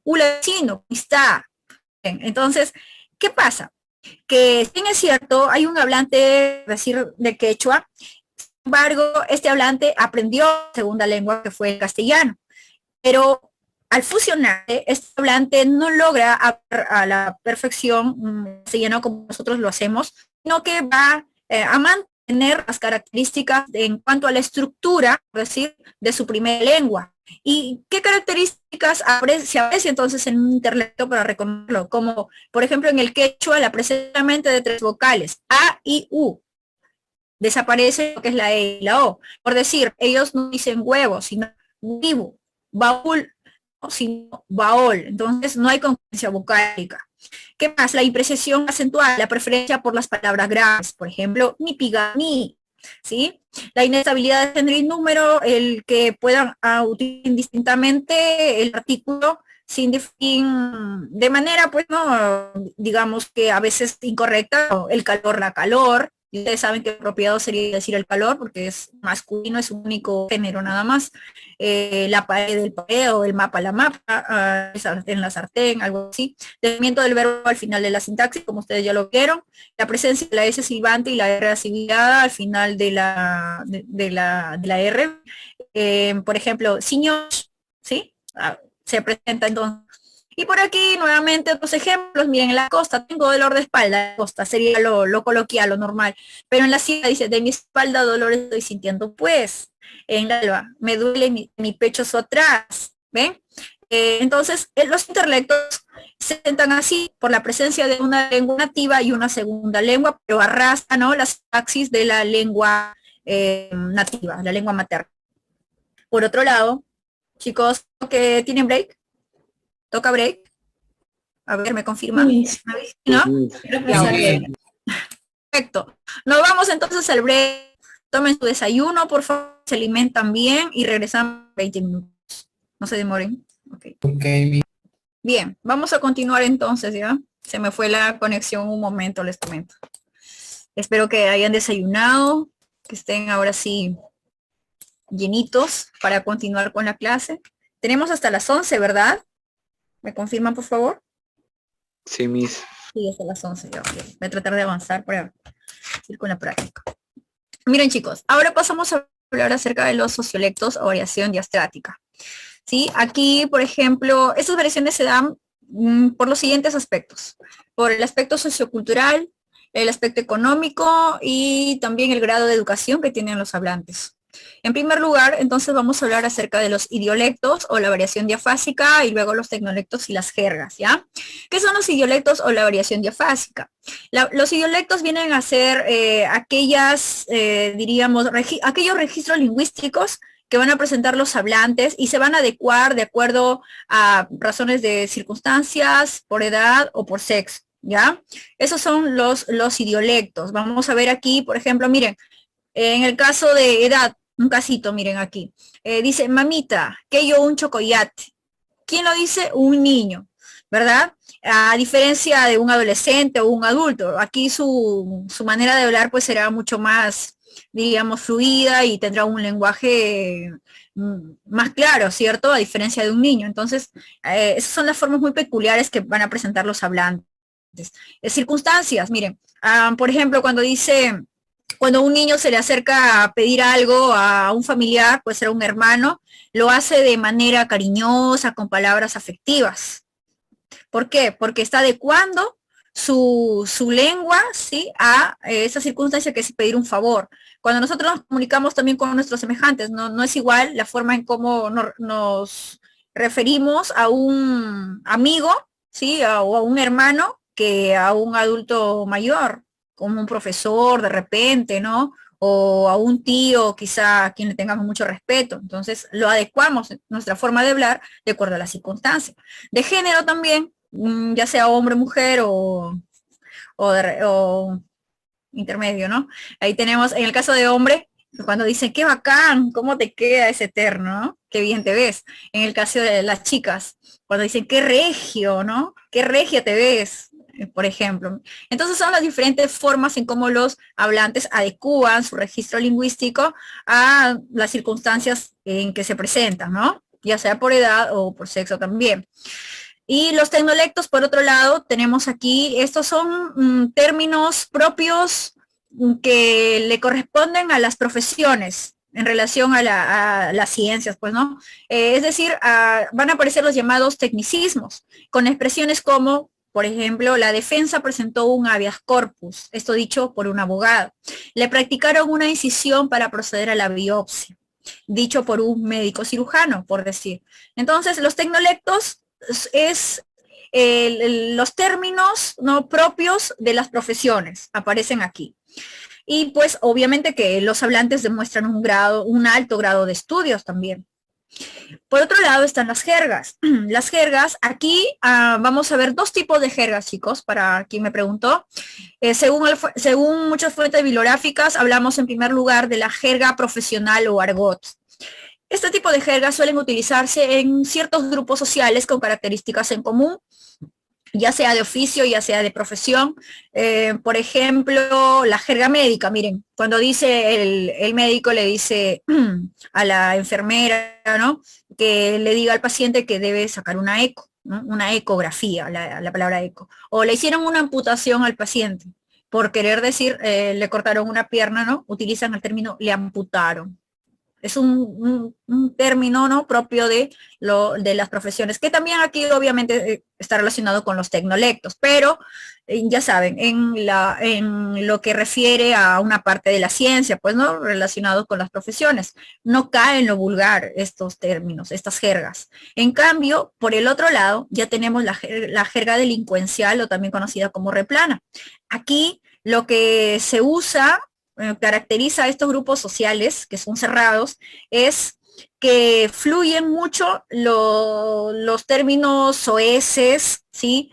Speaker 1: Vecino, está. Entonces, ¿qué pasa? Que si es cierto, hay un hablante, decir, de quechua, sin embargo, este hablante aprendió segunda lengua que fue el castellano, pero al fusionarse, este hablante no logra a la perfección castellano como nosotros lo hacemos, sino que va a mantener las características en cuanto a la estructura, es decir, de su primera lengua. ¿Y qué características se aprecia entonces en un interlecto para reconocerlo? Como, por ejemplo, en el quechua, la presencia de tres vocales, A y U. Desaparece lo que es la E y la O. Por decir, ellos no dicen huevo, sino vivo, baúl, sino baol. Entonces no hay conciencia vocálica. ¿Qué más? La impresión acentuada, la preferencia por las palabras graves, por ejemplo, ni piga, ni, ¿sí? La inestabilidad de género y número, el que puedan utilizar indistintamente el artículo sin definir de manera, pues, no, digamos que a veces incorrecta, el calor, la calor. Y ustedes saben que apropiado sería decir el calor porque es masculino, es un único género nada más. La pared, el pared, o el mapa, la mapa, el sartén, la sartén, algo así. Detenimiento del verbo al final de la sintaxis, como ustedes ya lo vieron. La presencia de la S silbante y la R asimilada al final de la R. Por ejemplo, ciños, ¿sí? Se presenta entonces. Y por aquí nuevamente otros ejemplos, miren, en la costa tengo dolor de espalda, la costa sería lo coloquial, lo normal, pero en la sierra dice, de mi espalda dolor estoy sintiendo, pues, en la alba, me duele mi pecho su atrás, ¿ven? Entonces, los interlectos se sentan así por la presencia de una lengua nativa y una segunda lengua, pero arrastran, ¿no?, las axis de la lengua nativa, la lengua materna. Por otro lado, chicos, que tienen break, toca break. A ver, ¿me confirma? ¿No? Perfecto. Nos vamos entonces al break. Tomen su desayuno, por favor, se alimentan bien y regresamos 20 minutos. No se demoren. Okay.
Speaker 3: Okay.
Speaker 1: Bien, vamos a continuar entonces, ¿ya? Se me fue la conexión un momento, les comento. Espero que hayan desayunado, que estén ahora sí llenitos para continuar con la clase. Tenemos hasta las 11, ¿verdad? ¿Me confirman, por favor?
Speaker 3: Sí, Miss.
Speaker 1: Sí, hasta las 11. Ya, okay. Voy a tratar de avanzar para ir con la práctica. Miren, chicos, ahora pasamos a hablar acerca de los sociolectos o variación diastrática. ¿Sí? Aquí, por ejemplo, estas variaciones se dan por los siguientes aspectos. Por el aspecto sociocultural, el aspecto económico y también el grado de educación que tienen los hablantes. En primer lugar, entonces vamos a hablar acerca de los idiolectos o la variación diafásica y luego los tecnolectos y las jergas, ¿ya? ¿Qué son los idiolectos o la variación diafásica? Los idiolectos vienen a ser diríamos, aquellos registros lingüísticos que van a presentar los hablantes y se van a adecuar de acuerdo a razones de circunstancias, por edad o por sexo. ¿ya? Esos son los idiolectos. Vamos a ver aquí, por ejemplo, miren, en el caso de edad, un casito, miren aquí. Dice, mamita, que yo un chocoyate. ¿Quién lo dice? Un niño, ¿verdad? A diferencia de un adolescente o un adulto, aquí su manera de hablar pues será mucho más, diríamos, fluida y tendrá un lenguaje más claro, ¿cierto? A diferencia de un niño. Entonces, esas son las formas muy peculiares que van a presentar los hablantes. Circunstancias, miren, por ejemplo, cuando a un niño se le acerca a pedir algo a un familiar, puede ser un hermano, lo hace de manera cariñosa, con palabras afectivas. ¿Por qué? Porque está adecuando su lengua, ¿sí? A esa circunstancia que es pedir un favor. Cuando nosotros nos comunicamos también con nuestros semejantes, no es igual la forma en cómo nos referimos a un amigo, ¿sí? O a un hermano que a un adulto mayor, como un profesor de repente, ¿no? O a un tío quizá a quien le tengamos mucho respeto. Entonces lo adecuamos nuestra forma de hablar de acuerdo a la circunstancia. De género también, ya sea hombre, mujer o intermedio, ¿no? Ahí tenemos, en el caso de hombre, cuando dicen, qué bacán, cómo te queda ese terno, ¿no? Qué bien te ves. En el caso de las chicas, cuando dicen, qué regio, ¿no? Qué regia te ves, por ejemplo. Entonces son las diferentes formas en cómo los hablantes adecúan su registro lingüístico a las circunstancias en que se presentan, ¿no? Ya sea por edad o por sexo también. Y los tecnolectos, por otro lado, tenemos aquí, estos son términos propios que le corresponden a las profesiones en relación a las ciencias, pues, ¿no? Es decir, van a aparecer los llamados tecnicismos, con expresiones como, por ejemplo, la defensa presentó un habeas corpus, esto dicho por un abogado. Le practicaron una incisión para proceder a la biopsia, dicho por un médico cirujano, por decir. Entonces, los tecnolectos es los términos no propios de las profesiones aparecen aquí. Y pues obviamente que los hablantes demuestran un alto grado de estudios también. Por otro lado están las jergas. Las jergas, aquí vamos a ver dos tipos de jergas, chicos, para quien me preguntó. Según muchas fuentes bibliográficas, hablamos en primer lugar de la jerga profesional o argot. Este tipo de jergas suelen utilizarse en ciertos grupos sociales con características en común, ya sea de oficio, ya sea de profesión. Por ejemplo, la jerga médica, miren, cuando dice el médico le dice a la enfermera, ¿no? Que le diga al paciente que debe sacar una eco, ¿no? Una ecografía, la palabra eco. O le hicieron una amputación al paciente, por querer decir, le cortaron una pierna, ¿no? Utilizan el término le amputaron. Es un término, ¿no? Propio de las profesiones, que también aquí obviamente está relacionado con los tecnolectos, pero ya saben, en lo que refiere a una parte de la ciencia, pues, ¿no? Relacionado con las profesiones. No cae en lo vulgar estos términos, estas jergas. En cambio, por el otro lado, ya tenemos la jerga delincuencial, o también conocida como replana. Aquí lo que se usa caracteriza a estos grupos sociales que son cerrados es que fluyen mucho los términos soeces, ¿sí?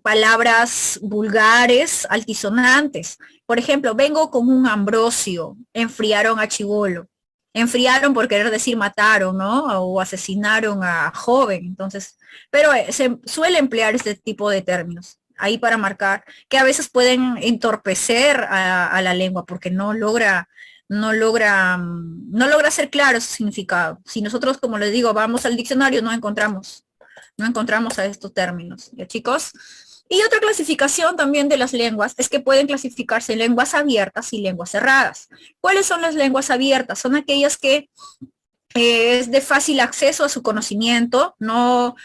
Speaker 1: Palabras vulgares, altisonantes. Por ejemplo, vengo con un ambrosio, enfriaron a chibolo. Enfriaron por querer decir mataron, ¿no? O asesinaron a joven. Entonces, pero se suele emplear este tipo de términos ahí para marcar, que a veces pueden entorpecer a la lengua porque no logra ser claro su significado. Si nosotros, como les digo, vamos al diccionario, no encontramos a estos términos, ¿ya, chicos? Y otra clasificación también de las lenguas es que pueden clasificarse en lenguas abiertas y lenguas cerradas. ¿Cuáles son las lenguas abiertas? Son aquellas que es de fácil acceso a su conocimiento, no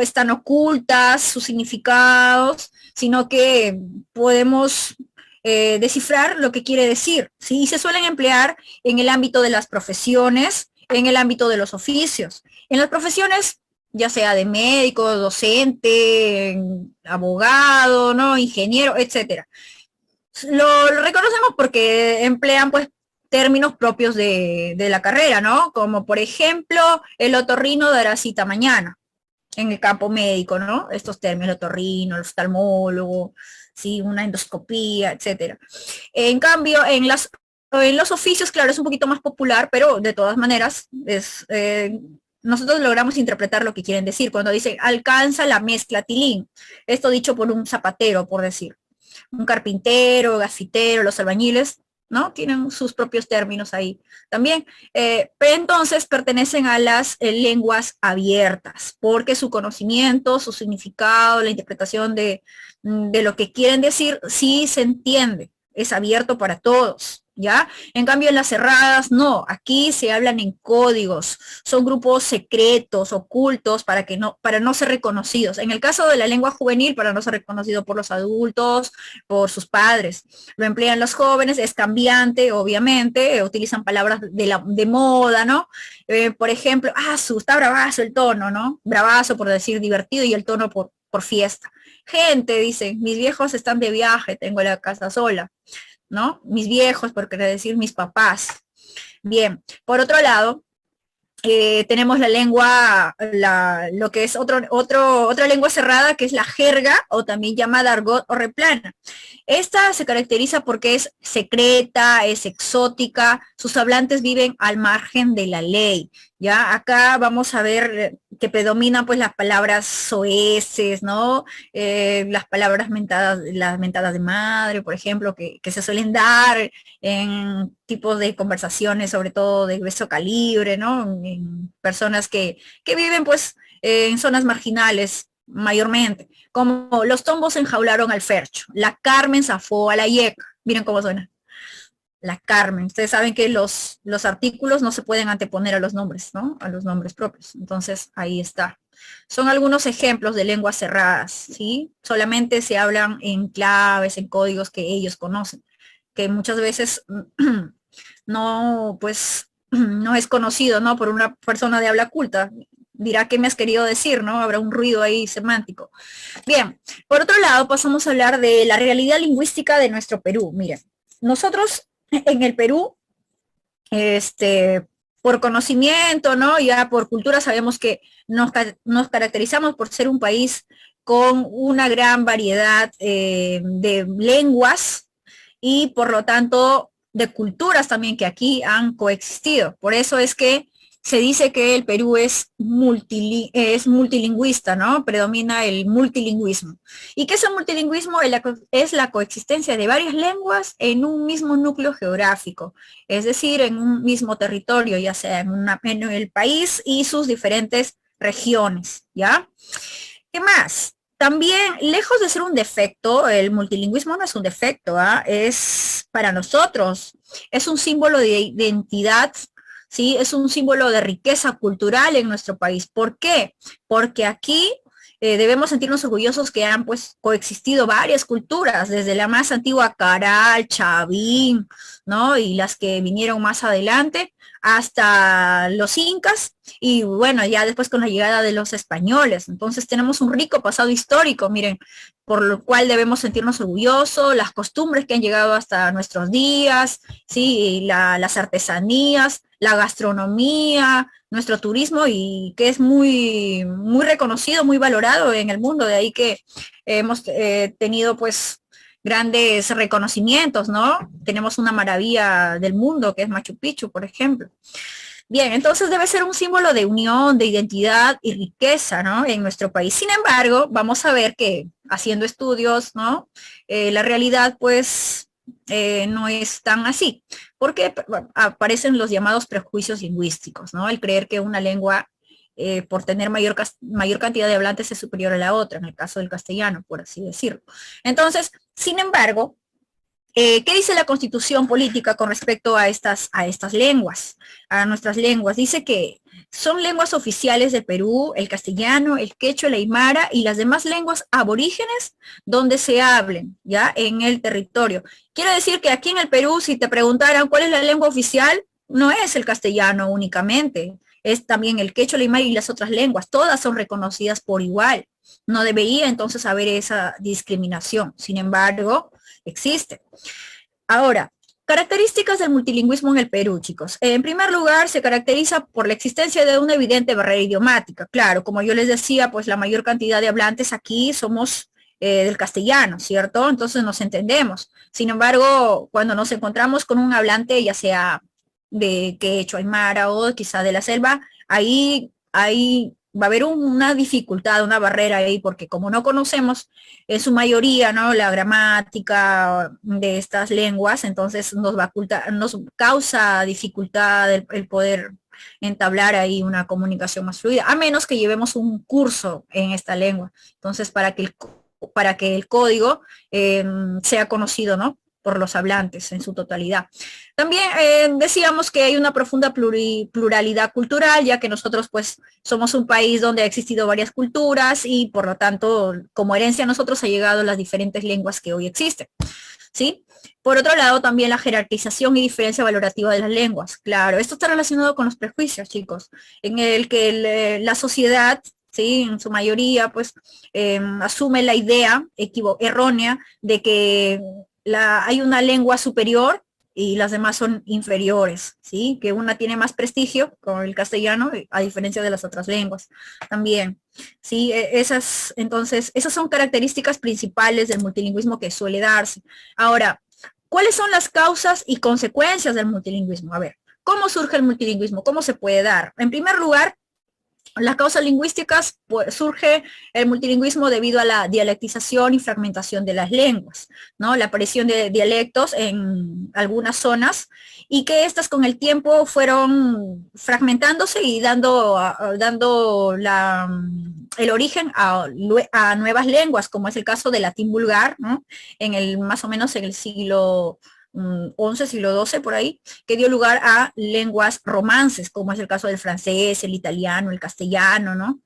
Speaker 1: están ocultas sus significados, sino que podemos descifrar lo que quiere decir, ¿sí? Y se suelen emplear en el ámbito de las profesiones, en el ámbito de los oficios. En las profesiones, ya sea de médico, docente, abogado, ¿no? Ingeniero, etcétera. Lo reconocemos porque emplean, pues, términos propios de la carrera, ¿no? Como por ejemplo, el otorrino dará cita mañana. en el campo médico, ¿no? Estos términos, el otorrino, el oftalmólogo, ¿sí? Una endoscopía, etcétera. En cambio, en los oficios, claro, es un poquito más popular, pero de todas maneras, nosotros logramos interpretar lo que quieren decir cuando dicen alcanza la mezcla tilín. Esto dicho por un zapatero, por decir. Un carpintero, gafitero, los albañiles, ¿no? Tienen sus propios términos ahí también. Pero entonces pertenecen a las lenguas abiertas, porque su conocimiento, su significado, la interpretación de lo que quieren decir, sí se entiende, es abierto para todos. ¿Ya? En cambio, en las cerradas, no, aquí se hablan en códigos, son grupos secretos, ocultos, para no ser reconocidos. En el caso de la lengua juvenil, para no ser reconocido por los adultos, por sus padres. Lo emplean los jóvenes, es cambiante, obviamente, utilizan palabras de moda, ¿no? Por ejemplo, está bravazo el tono, ¿no? Bravazo por decir divertido y el tono por fiesta. Gente, dicen, mis viejos están de viaje, tengo la casa sola. ¿No? Mis viejos, por querer decir mis papás. Bien, por otro lado, tenemos la lengua, lo que es otra lengua cerrada, que es la jerga, o también llamada argot o replana. Esta se caracteriza porque es secreta, es exótica, sus hablantes viven al margen de la ley. Ya acá vamos a ver que predominan pues las palabras soeces, ¿no? Las palabras las mentadas de madre, por ejemplo, que se suelen dar en tipos de conversaciones, sobre todo de grueso calibre, ¿no? En personas que viven pues en zonas marginales mayormente, como los tombos enjaularon al Fercho, la Carmen zafó a la Yeca, miren cómo suena. La Carmen, ustedes saben que los artículos no se pueden anteponer a los nombres, ¿no? A los nombres propios. Entonces, ahí está. Son algunos ejemplos de lenguas cerradas, ¿sí? Solamente se hablan en claves, en códigos que ellos conocen, que muchas veces no, pues, no es conocido, ¿no? Por una persona de habla culta. Dirá qué me has querido decir, ¿no? Habrá un ruido ahí semántico. Bien, por otro lado, pasamos a hablar de la realidad lingüística de nuestro Perú. Miren, nosotros en el Perú, por conocimiento, ¿no? Ya por cultura sabemos que nos caracterizamos por ser un país con una gran variedad de lenguas y por lo tanto de culturas también que aquí han coexistido. Por eso es que se dice que el Perú es multilingüista, ¿no? Predomina el multilingüismo. ¿Y qué es el multilingüismo? Es la coexistencia de varias lenguas en un mismo núcleo geográfico, es decir, en un mismo territorio, ya sea en el país y sus diferentes regiones, ¿ya? ¿Qué más? También, lejos de ser un defecto, el multilingüismo no es un defecto, es para nosotros, es un símbolo de identidad, ¿sí? Es un símbolo de riqueza cultural en nuestro país. ¿Por qué? Porque aquí debemos sentirnos orgullosos que han pues coexistido varias culturas, desde la más antigua Caral, Chavín, ¿no? Y las que vinieron más adelante, hasta los incas, y bueno, ya después con la llegada de los españoles. Entonces tenemos un rico pasado histórico, miren, por lo cual debemos sentirnos orgullosos, las costumbres que han llegado hasta nuestros días, ¿sí? Las artesanías, la gastronomía, nuestro turismo, y que es muy, muy reconocido, muy valorado en el mundo, de ahí que hemos tenido pues grandes reconocimientos, ¿no? Tenemos una maravilla del mundo que es Machu Picchu, por ejemplo. Bien, entonces debe ser un símbolo de unión, de identidad y riqueza, ¿no? En nuestro país. Sin embargo, vamos a ver que haciendo estudios, ¿no? La realidad, pues, no es tan así, porque aparecen los llamados prejuicios lingüísticos, ¿no? El creer que una lengua, por tener mayor cantidad de hablantes, es superior a la otra, en el caso del castellano, por así decirlo. Entonces, sin embargo, ¿qué dice la Constitución política con respecto a estas lenguas, a nuestras lenguas? Dice que son lenguas oficiales del Perú, el castellano, el quechua, el aymara y las demás lenguas aborígenes donde se hablen, ¿ya? En el territorio. Quiere decir que aquí en el Perú, si te preguntaran cuál es la lengua oficial, no es el castellano únicamente, es también el quechua, el aymara y las otras lenguas. Todas son reconocidas por igual. No debería entonces haber esa discriminación. Sin embargo, existe. Ahora, Características del multilingüismo en el Perú, chicos. En primer lugar, se caracteriza por la existencia de una evidente barrera idiomática. Claro, como yo les decía, pues la mayor cantidad de hablantes aquí somos del castellano, ¿cierto? Entonces nos entendemos. Sin embargo, cuando nos encontramos con un hablante, ya sea de quechua, aymara o quizá de la selva, ahí va a haber una dificultad, una barrera ahí, porque como no conocemos en su mayoría, ¿no? La gramática de estas lenguas, entonces nos causa dificultad el poder entablar ahí una comunicación más fluida, a menos que llevemos un curso en esta lengua. Entonces, para que el código sea conocido, ¿no? Por los hablantes en su totalidad. También decíamos que hay una profunda pluralidad cultural, ya que nosotros pues somos un país donde ha existido varias culturas y por lo tanto como herencia a nosotros ha llegado las diferentes lenguas que hoy existen, ¿sí? Por otro lado, también la jerarquización y diferencia valorativa de las lenguas. Claro, esto está relacionado con los prejuicios, chicos, en el que la sociedad, sí, en su mayoría, pues, asume la idea errónea de que hay una lengua superior y las demás son inferiores, ¿sí? Que una tiene más prestigio, como el castellano, a diferencia de las otras lenguas también, ¿sí? Entonces, esas son características principales del multilingüismo que suele darse. Ahora, ¿cuáles son las causas y consecuencias del multilingüismo? A ver, ¿cómo surge el multilingüismo? ¿Cómo se puede dar? En primer lugar, las causas lingüísticas, pues, surge el multilingüismo debido a la dialectización y fragmentación de las lenguas, ¿no? La aparición de dialectos en algunas zonas y que estas con el tiempo fueron fragmentándose y dando el origen a nuevas lenguas, como es el caso del latín vulgar, ¿no? Más o menos en el siglo 11, siglo 12 por ahí, que dio lugar a lenguas romances, como es el caso del francés, el italiano, el castellano, ¿no?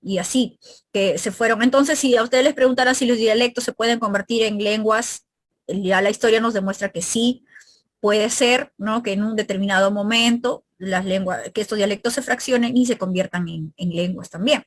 Speaker 1: Y así, que se fueron. Entonces, si a ustedes les preguntaran si los dialectos se pueden convertir en lenguas, ya la historia nos demuestra que sí, puede ser, ¿no? Que en un determinado momento que estos dialectos se fraccionen y se conviertan en lenguas también.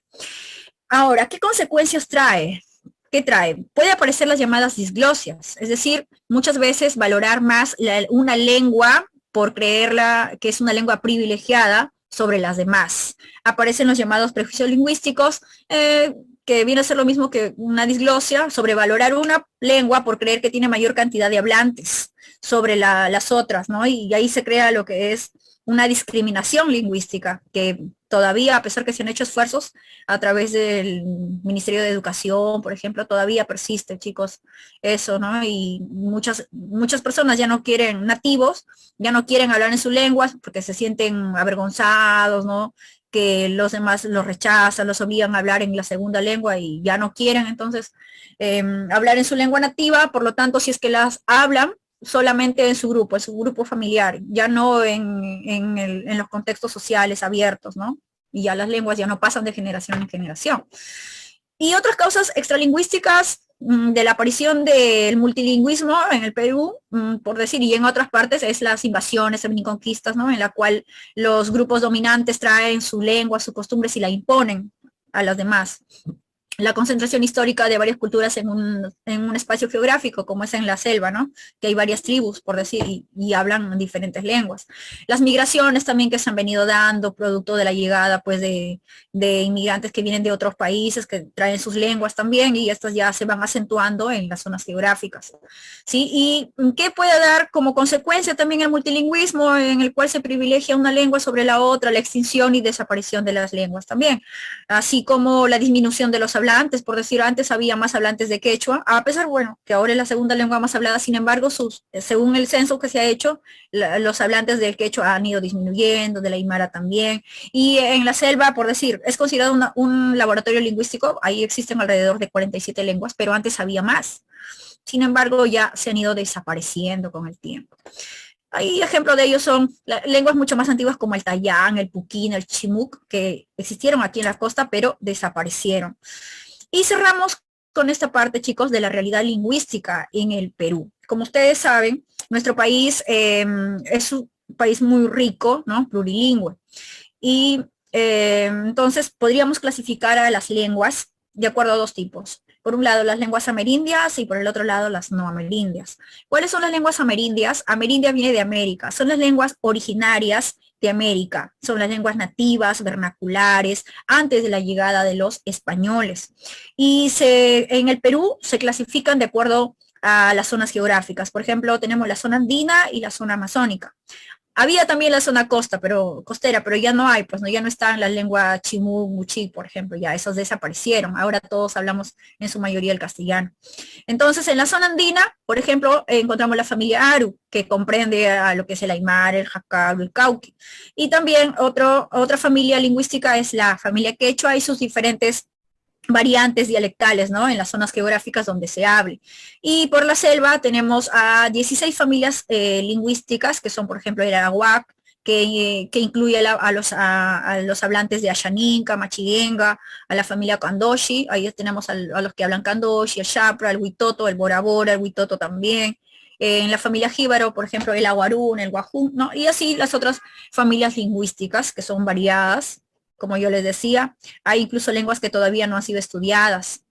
Speaker 1: Ahora, ¿qué consecuencias trae? ¿Qué trae? Puede aparecer las llamadas disglosias, es decir, muchas veces valorar más una lengua por creerla que es una lengua privilegiada sobre las demás. Aparecen los llamados prejuicios lingüísticos, que viene a ser lo mismo que una disglosia, sobrevalorar una lengua por creer que tiene mayor cantidad de hablantes sobre las otras, ¿no? Y ahí se crea lo que es una discriminación lingüística, que todavía, a pesar que se han hecho esfuerzos a través del Ministerio de Educación, por ejemplo, todavía persiste, chicos, eso, ¿no? Y muchas personas ya no quieren, nativos, ya no quieren hablar en su lengua porque se sienten avergonzados, ¿no? Que los demás los rechazan, los obligan a hablar en la segunda lengua y ya no quieren entonces hablar en su lengua nativa, por lo tanto, si es que las hablan, solamente en su grupo familiar, ya no en los contextos sociales abiertos, ¿no? Y ya las lenguas ya no pasan de generación en generación. Y otras causas extralingüísticas de la aparición del multilingüismo en el Perú, por decir, y en otras partes, es las invasiones, miniconquistas, ¿no? En la cual los grupos dominantes traen su lengua, sus costumbres y la imponen a los demás. La concentración histórica de varias culturas en un espacio geográfico, como es en la selva, ¿no? Que hay varias tribus, por decir, y hablan diferentes lenguas. Las migraciones también que se han venido dando, producto de la llegada, pues, de inmigrantes que vienen de otros países, que traen sus lenguas también, y estas ya se van acentuando en las zonas geográficas, ¿sí? ¿Y qué puede dar como consecuencia también el multilingüismo, en el cual se privilegia una lengua sobre la otra, la extinción y desaparición de las lenguas también, así como la disminución de los hablantes, por decir, antes había más hablantes de quechua, a pesar, bueno, que ahora es la segunda lengua más hablada, sin embargo, según el censo que se ha hecho, los hablantes del quechua han ido disminuyendo, de la aymara también, y en la selva, por decir, es considerado un laboratorio lingüístico, ahí existen alrededor de 47 lenguas, pero antes había más, sin embargo, ya se han ido desapareciendo con el tiempo. Hay ejemplos de ellos son lenguas mucho más antiguas como el tayán, el puquín, el chimuk, que existieron aquí en la costa, pero desaparecieron. Y cerramos con esta parte, chicos, de la realidad lingüística en el Perú. Como ustedes saben, nuestro país es un país muy rico, ¿no? Plurilingüe. Y entonces podríamos clasificar a las lenguas de acuerdo a dos tipos. Por un lado las lenguas amerindias y por el otro lado las no amerindias. ¿Cuáles son las lenguas amerindias? Amerindia viene de América, son las lenguas originarias de América, son las lenguas nativas, vernaculares, antes de la llegada de los españoles. Y en el Perú se clasifican de acuerdo a las zonas geográficas. Por ejemplo, tenemos la zona andina y la zona amazónica. Había también la zona costera, pero ya no hay, pues no, ya no están las lenguas chimú, muchi, por ejemplo, ya esos desaparecieron. Ahora todos hablamos en su mayoría el castellano. Entonces, en la zona andina, por ejemplo, encontramos la familia Aru, que comprende a lo que es el Aymara, el Jacabro, el Cauqui. Y también otra familia lingüística es la familia Quechua y sus diferentes variantes dialectales, ¿no? En las zonas geográficas donde se hable. Y por la selva tenemos a 16 familias lingüísticas, que son, por ejemplo, el Arawak, que incluye a los hablantes de Ashaninka, Machiguenga, a la familia Kandoshi, ahí tenemos a los que hablan Kandoshi, el Shapra, el Huitoto, el Bora Bora, el Huitoto también. En la familia Jíbaro, por ejemplo, el Aguarún, el Guajú, ¿no? Y así las otras familias lingüísticas que son variadas, como yo les decía. Hay incluso lenguas que todavía no han sido estudiadas.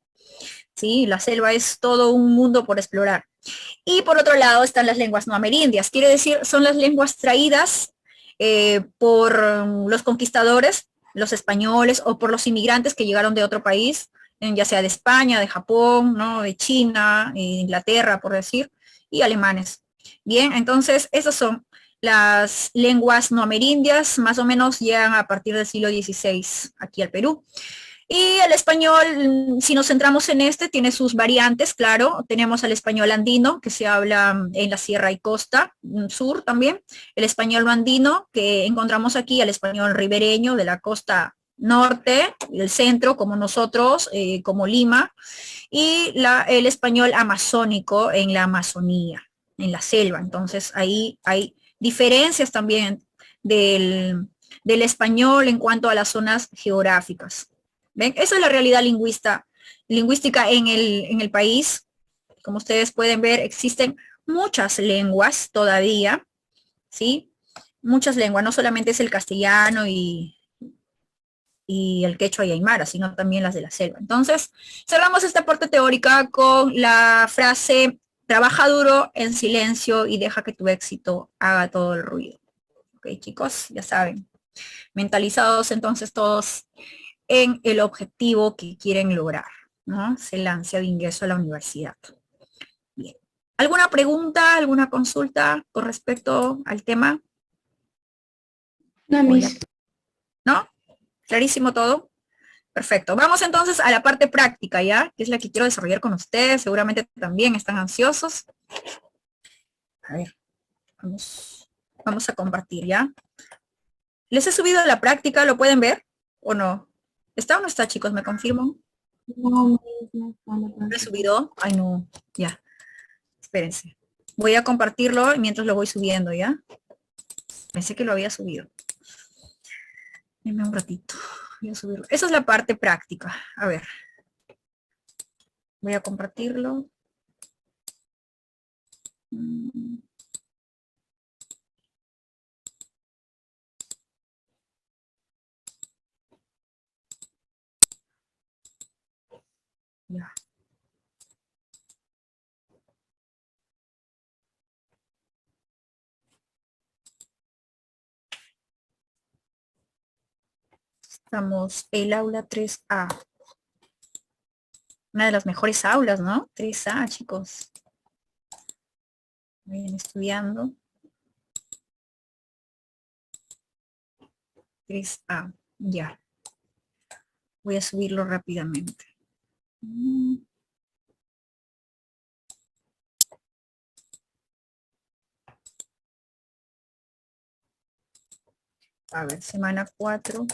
Speaker 1: ¿Sí? La selva es todo un mundo por explorar. Y por otro lado están las lenguas no amerindias, quiere decir, son las lenguas traídas por los conquistadores, los españoles o por los inmigrantes que llegaron de otro país, ya sea de España, de Japón, ¿no? De China, Inglaterra, por decir, y alemanes. Bien, entonces esas son las lenguas no amerindias, más o menos llegan a partir del siglo XVI aquí al Perú. Y el español, si nos centramos en este, tiene sus variantes, claro. Tenemos el español andino, que se habla en la sierra y costa sur también. El español andino, que encontramos aquí, el español ribereño de la costa norte, del centro, como nosotros, como Lima. Y el español amazónico en la Amazonía, en la selva. Entonces ahí hay diferencias también del español en cuanto a las zonas geográficas. ¿Ven? Esa es la realidad lingüística en el país. Como ustedes pueden ver, existen muchas lenguas todavía, ¿sí? Muchas lenguas, no solamente es el castellano y el quechua y aymara, sino también las de la selva. Entonces, cerramos esta parte teórica con la frase, trabaja duro en silencio y deja que tu éxito haga todo el ruido. Ok, chicos, ya saben, mentalizados entonces todos en el objetivo que quieren lograr, ¿no? Se lanza de ingreso a la universidad. Bien. ¿Alguna pregunta, alguna consulta con respecto al tema?
Speaker 4: No, Miss.
Speaker 1: ¿No? ¿Clarísimo todo? Perfecto. Vamos entonces a la parte práctica, ¿ya? Que es la que quiero desarrollar con ustedes. Seguramente también están ansiosos. A ver, vamos a compartir, ¿ya? Les he subido a la práctica, ¿lo pueden ver o no? ¿Está o no está, chicos? ¿Me confirman?
Speaker 4: No, Miss,
Speaker 1: ¿Lo he subido? Ay, no. Ya. Espérense. Voy a compartirlo mientras lo voy subiendo, ¿ya? Pensé que lo había subido. Deme un ratito. Voy a subirlo. Esa es la parte práctica. A ver. Voy a compartirlo. Ya. Estamos el aula 3A. Una de las mejores aulas, ¿no? 3A, chicos. Vayan estudiando. 3A. Ya. Voy a subirlo rápidamente. A ver, semana 4.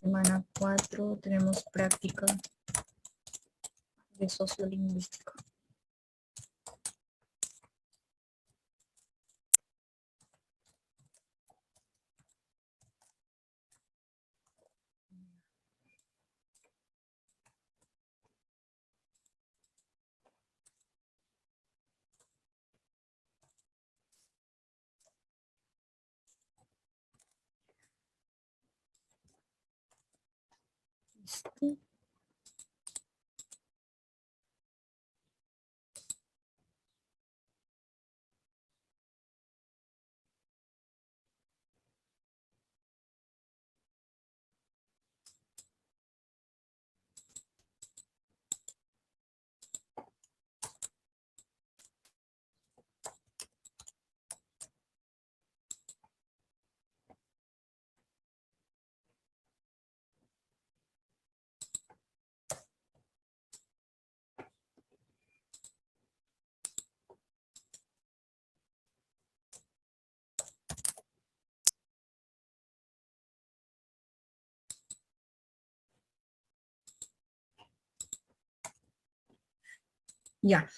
Speaker 1: Semana 4 tenemos práctica de sociolingüística. Ya,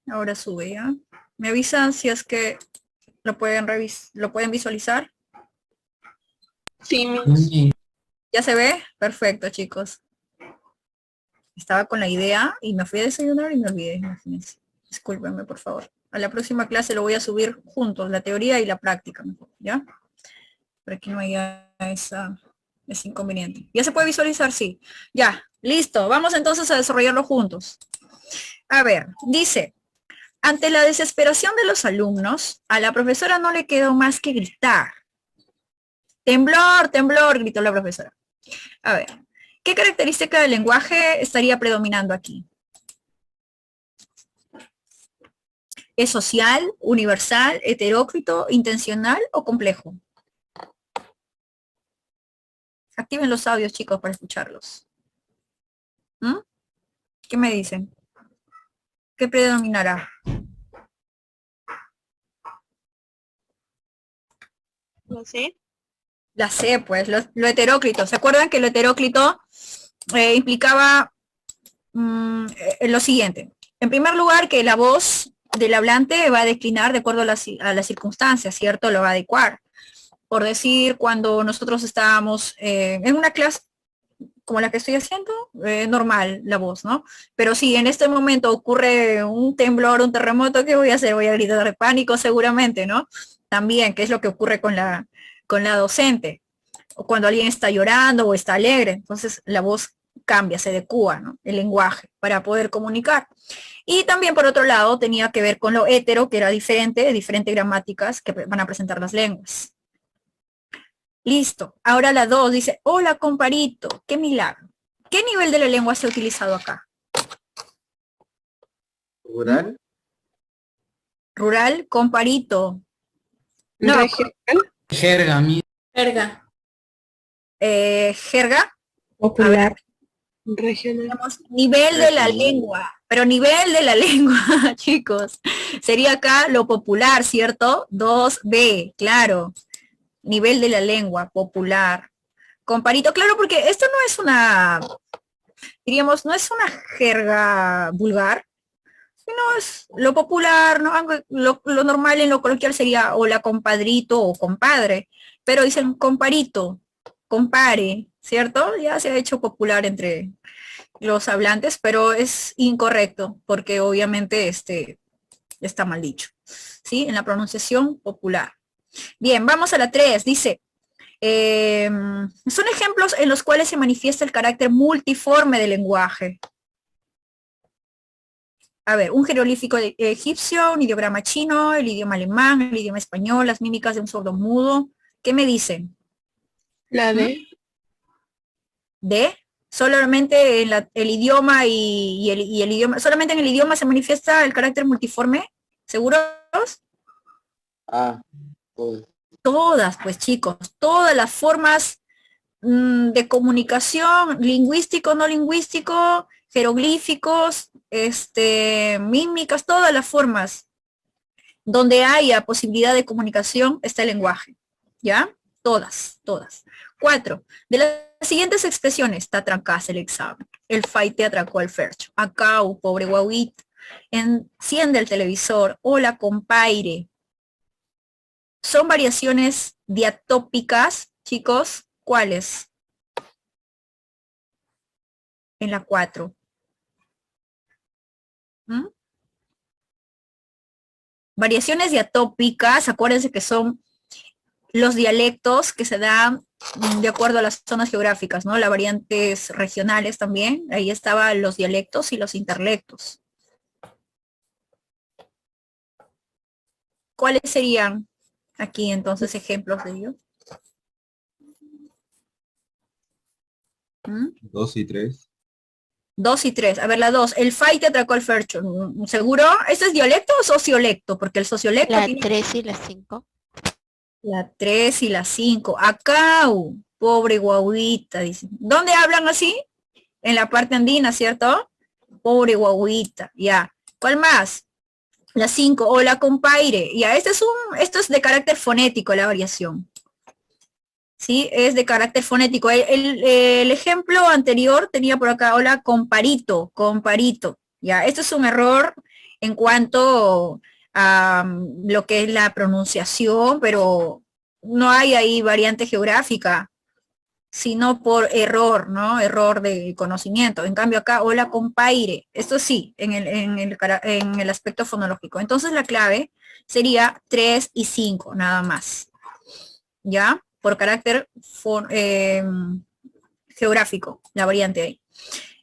Speaker 1: ahora sube, ¿ya? Me avisan si es que lo pueden lo pueden visualizar.
Speaker 4: Sí, Miss.
Speaker 1: ¿Ya se ve? Perfecto, chicos. Estaba con la idea y me fui a desayunar y me olvidé, imagínense. Discúlpenme, por favor. A la próxima clase lo voy a subir juntos, la teoría y la práctica, mejor, ¿ya? Para que no haya ese inconveniente. ¿Ya se puede visualizar? Sí. Ya, listo. Vamos entonces a desarrollarlo juntos. A ver, dice, ante la desesperación de los alumnos, a la profesora no le quedó más que gritar. Temblor, temblor, gritó la profesora. A ver, ¿qué característica del lenguaje estaría predominando aquí? ¿Es social, universal, heterócrito, intencional o complejo? Activen los audios, chicos, para escucharlos. ¿Mm? ¿Qué me dicen? ¿Qué predominará?
Speaker 4: No sé.
Speaker 1: La C, pues, lo heterócrito. ¿Se acuerdan que lo heterócrito implicaba lo siguiente? En primer lugar, que la voz del hablante va a declinar de acuerdo a las circunstancias, ¿cierto? Lo va a adecuar. Por decir, cuando nosotros estábamos en una clase como la que estoy haciendo, normal la voz, ¿no? Pero si en este momento ocurre un temblor, un terremoto, ¿qué voy a hacer? Voy a gritar de pánico seguramente, ¿no? También, ¿qué es lo que ocurre con la docente? O cuando alguien está llorando o está alegre, entonces la voz cambia, se adecua, ¿no? El lenguaje para poder comunicar. Y también, por otro lado, tenía que ver con lo hetero, que era diferente, diferentes gramáticas que van a presentar las lenguas. Listo. Ahora la 2 dice, hola, comparito, qué milagro. ¿Qué nivel de la lengua se ha utilizado acá?
Speaker 3: Rural.
Speaker 1: Rural, comparito. No,
Speaker 4: Regional.
Speaker 5: Jerga, mi.
Speaker 6: Jerga.
Speaker 1: jerga. A ver,
Speaker 4: Popular. Regional.
Speaker 1: tenemos nivel de la lengua, pero nivel de la lengua, chicos. Sería acá lo popular, ¿cierto? 2B, claro. Nivel de la lengua, popular. Comparito, claro, porque esto no es una, diríamos, no es una jerga vulgar, sino es lo popular, ¿no? Lo normal en lo coloquial sería hola compadrito o compadre, pero dicen comparito, compare, ¿cierto? Ya se ha hecho popular entre los hablantes, pero es incorrecto, porque obviamente está mal dicho, ¿sí? En la pronunciación popular. Bien, vamos a la 3, dice, son ejemplos en los cuales se manifiesta el carácter multiforme del lenguaje. A ver, un jeroglífico egipcio, un ideograma chino, el idioma alemán, el idioma español, las mímicas de un sordomudo. ¿Qué me dicen?
Speaker 4: La D.
Speaker 1: ¿De? Solamente en el idioma y el idioma, solamente en el idioma se manifiesta el carácter multiforme. ¿Seguros?
Speaker 3: Ah, pues,
Speaker 1: Todas, pues chicos, todas las formas de comunicación, lingüístico, no lingüístico, jeroglíficos, mímicas, todas las formas donde haya posibilidad de comunicación está el lenguaje, ¿ya? Todas, todas. 4. De las siguientes expresiones, está trancada el examen, el fight te atracó al fercho, acá, pobre guauit, enciende el televisor, hola compaire. Son variaciones diatópicas, chicos, ¿cuáles? En la 4. ¿Mm? Variaciones diatópicas, acuérdense que son los dialectos que se dan de acuerdo a las zonas geográficas, ¿no? Las variantes regionales también, ahí estaban los dialectos y los interlectos. ¿Cuáles serían aquí entonces ejemplos de ello?
Speaker 2: 2 y 3.
Speaker 1: 2 y 3. A ver, la 2. El FAI te atracó al Fercho. ¿Seguro? ¿Este es dialecto o sociolecto? Porque el sociolecto
Speaker 5: La
Speaker 1: tiene
Speaker 5: 3 y la 5.
Speaker 1: la 3 y la 5. Acau, pobre guaguita, dice. ¿Dónde hablan así? En la parte andina, ¿cierto? Pobre guaguita, ya. ¿Cuál más? La 5, o la compaire. Ya, esto es de carácter fonético, la variación. ¿Sí? Es de carácter fonético. El ejemplo anterior tenía por acá, hola, comparito, comparito. Ya, esto es un error en cuanto a lo que es la pronunciación, pero no hay ahí variante geográfica, sino por error, ¿no? Error de conocimiento. En cambio acá, hola, compaire. Esto sí, en el aspecto fonológico. Entonces la clave sería 3 y 5, nada más. ¿Ya? Por carácter geográfico, la variante ahí.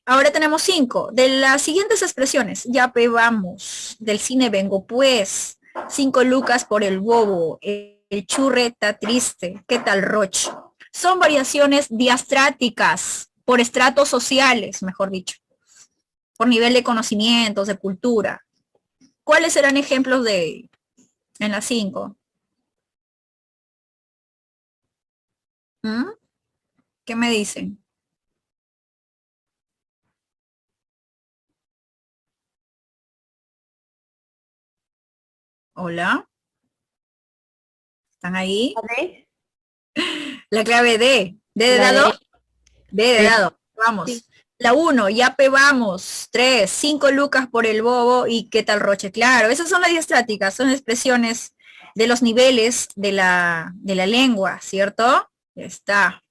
Speaker 1: Ahora tenemos 5. De las siguientes expresiones, ya vamos, del cine vengo pues, 5 lucas por el bobo, el churre está triste, ¿qué tal Roch? Son variaciones diastráticas, por estratos sociales, mejor dicho, por nivel de conocimientos, de cultura. ¿Cuáles serán ejemplos de en las 5? ¿Qué me dicen? Hola, ¿están ahí?
Speaker 4: ¿D?
Speaker 1: La clave D de
Speaker 5: La
Speaker 1: dado,
Speaker 5: D.
Speaker 1: D de dado, vamos.
Speaker 4: Sí.
Speaker 1: La 1, ya vamos. 3, 5 lucas por el bobo y qué tal Roche. Claro, esas son las diastráticas, son expresiones de los niveles de la lengua, ¿cierto? Ya está.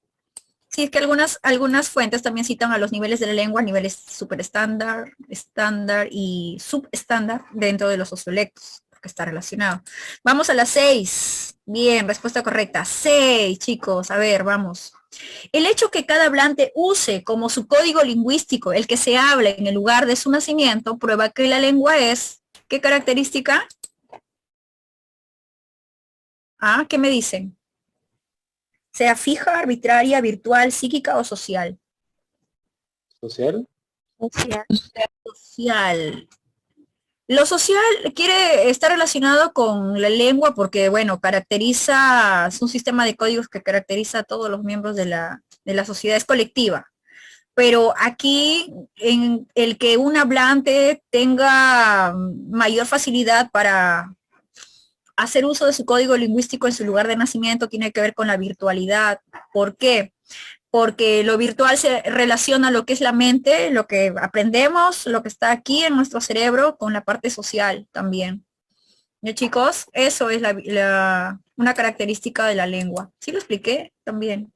Speaker 1: Sí, es que algunas fuentes también citan a los niveles de la lengua, niveles superestándar, estándar y subestándar dentro de los sociolectos, porque está relacionado. Vamos a las 6. Bien, respuesta correcta. 6, chicos. A ver, vamos. El hecho que cada hablante use como su código lingüístico el que se habla en el lugar de su nacimiento prueba que la lengua es, ¿qué característica? Ah, ¿qué me dicen? Sea fija, arbitraria, virtual, psíquica o social.
Speaker 3: ¿Social?
Speaker 5: Social.
Speaker 1: Social. Lo social quiere estar relacionado con la lengua porque, bueno, es un sistema de códigos que caracteriza a todos los miembros de la sociedad, es colectiva. Pero aquí, en el que un hablante tenga mayor facilidad para hacer uso de su código lingüístico en su lugar de nacimiento tiene que ver con la virtualidad. ¿Por qué? Porque lo virtual se relaciona a lo que es la mente, lo que aprendemos, lo que está aquí en nuestro cerebro, con la parte social también. ¿Ya, chicos? Eso es una característica de la lengua. ¿Sí lo expliqué? También.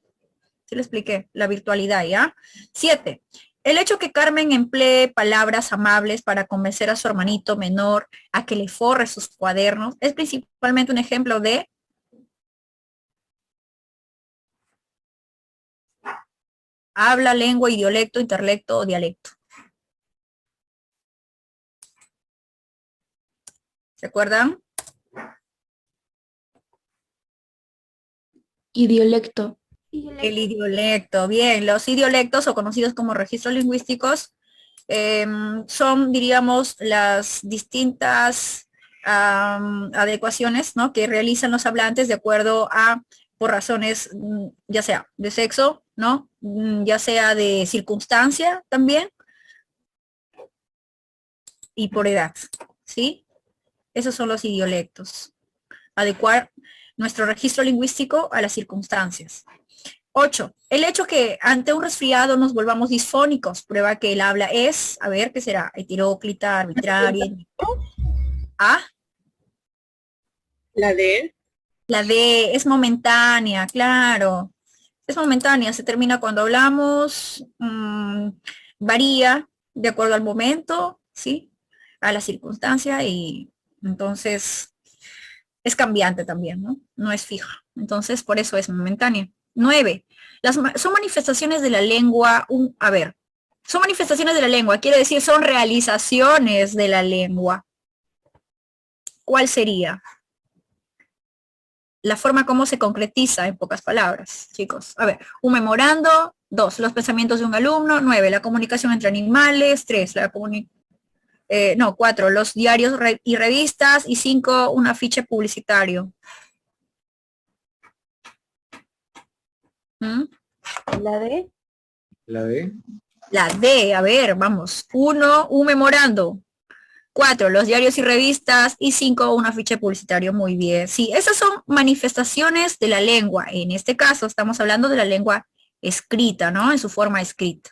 Speaker 1: Sí lo expliqué. La virtualidad, ¿ya? 7. El hecho que Carmen emplee palabras amables para convencer a su hermanito menor a que le forre sus cuadernos es principalmente un ejemplo de habla, lengua, idiolecto, interlecto o dialecto. ¿Se acuerdan?
Speaker 6: Idiolecto.
Speaker 1: El idiolecto. Bien, los idiolectos o conocidos como registros lingüísticos son, diríamos, las distintas adecuaciones, ¿no?, que realizan los hablantes de acuerdo a, por razones, ya sea de sexo, ¿no? Ya sea de circunstancia también, y por edad, ¿sí? Esos son los idiolectos. Adecuar nuestro registro lingüístico a las circunstancias. 8. El hecho que ante un resfriado nos volvamos disfónicos prueba que el habla es, a ver, ¿qué será? Heteróclita, arbitraria. ¿Ah?
Speaker 4: La D.
Speaker 1: La D es momentánea, claro. Es momentánea, se termina cuando hablamos, varía de acuerdo al momento, ¿sí? A la circunstancia y entonces es cambiante también, ¿no? No es fija. Entonces, por eso es momentánea. 9. Son manifestaciones de la lengua, son manifestaciones de la lengua, quiere decir son realizaciones de la lengua. ¿Cuál sería? La forma como se concretiza en pocas palabras, chicos. A ver, un memorando, 2, los pensamientos de un alumno, 9, la comunicación entre animales, 3, 4, los diarios y revistas, y 5, un afiche publicitario. ¿Mm?
Speaker 5: La D.
Speaker 3: La D.
Speaker 1: La D, a ver, vamos. 1, un memorando. 4, los diarios y revistas. Y 5, un afiche publicitario. Muy bien. Sí, esas son manifestaciones de la lengua. En este caso estamos hablando de la lengua escrita, ¿no? En su forma escrita.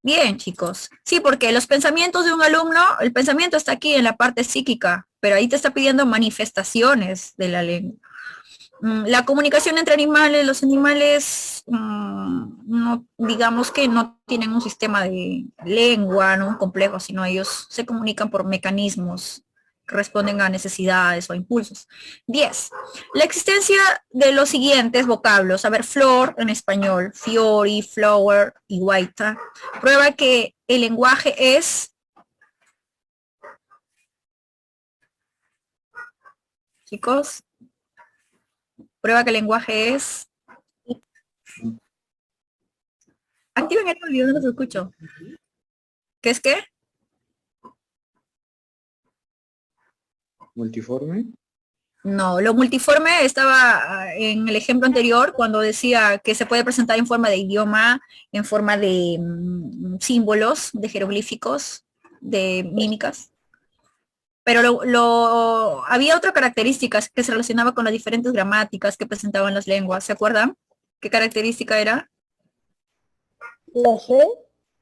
Speaker 1: Bien, chicos. Sí, porque los pensamientos de un alumno, el pensamiento está aquí en la parte psíquica, pero ahí te está pidiendo manifestaciones de la lengua. La comunicación entre animales, los animales, no, digamos que no tienen un sistema de lengua, no un complejo, sino ellos se comunican por mecanismos que responden a necesidades o impulsos. 10. La existencia de los siguientes vocablos, a ver, flor en español, fiori, flower y guaita, prueba que el lenguaje es, chicos, prueba que el lenguaje es, activen el audio, no los escucho. ¿Qué es qué?
Speaker 3: Multiforme.
Speaker 1: No, lo multiforme estaba en el ejemplo anterior cuando decía que se puede presentar en forma de idioma, en forma de símbolos, de jeroglíficos, de mímicas. Pero había otra característica que se relacionaba con las diferentes gramáticas que presentaban las lenguas. ¿Se acuerdan? ¿Qué característica era?
Speaker 5: La C.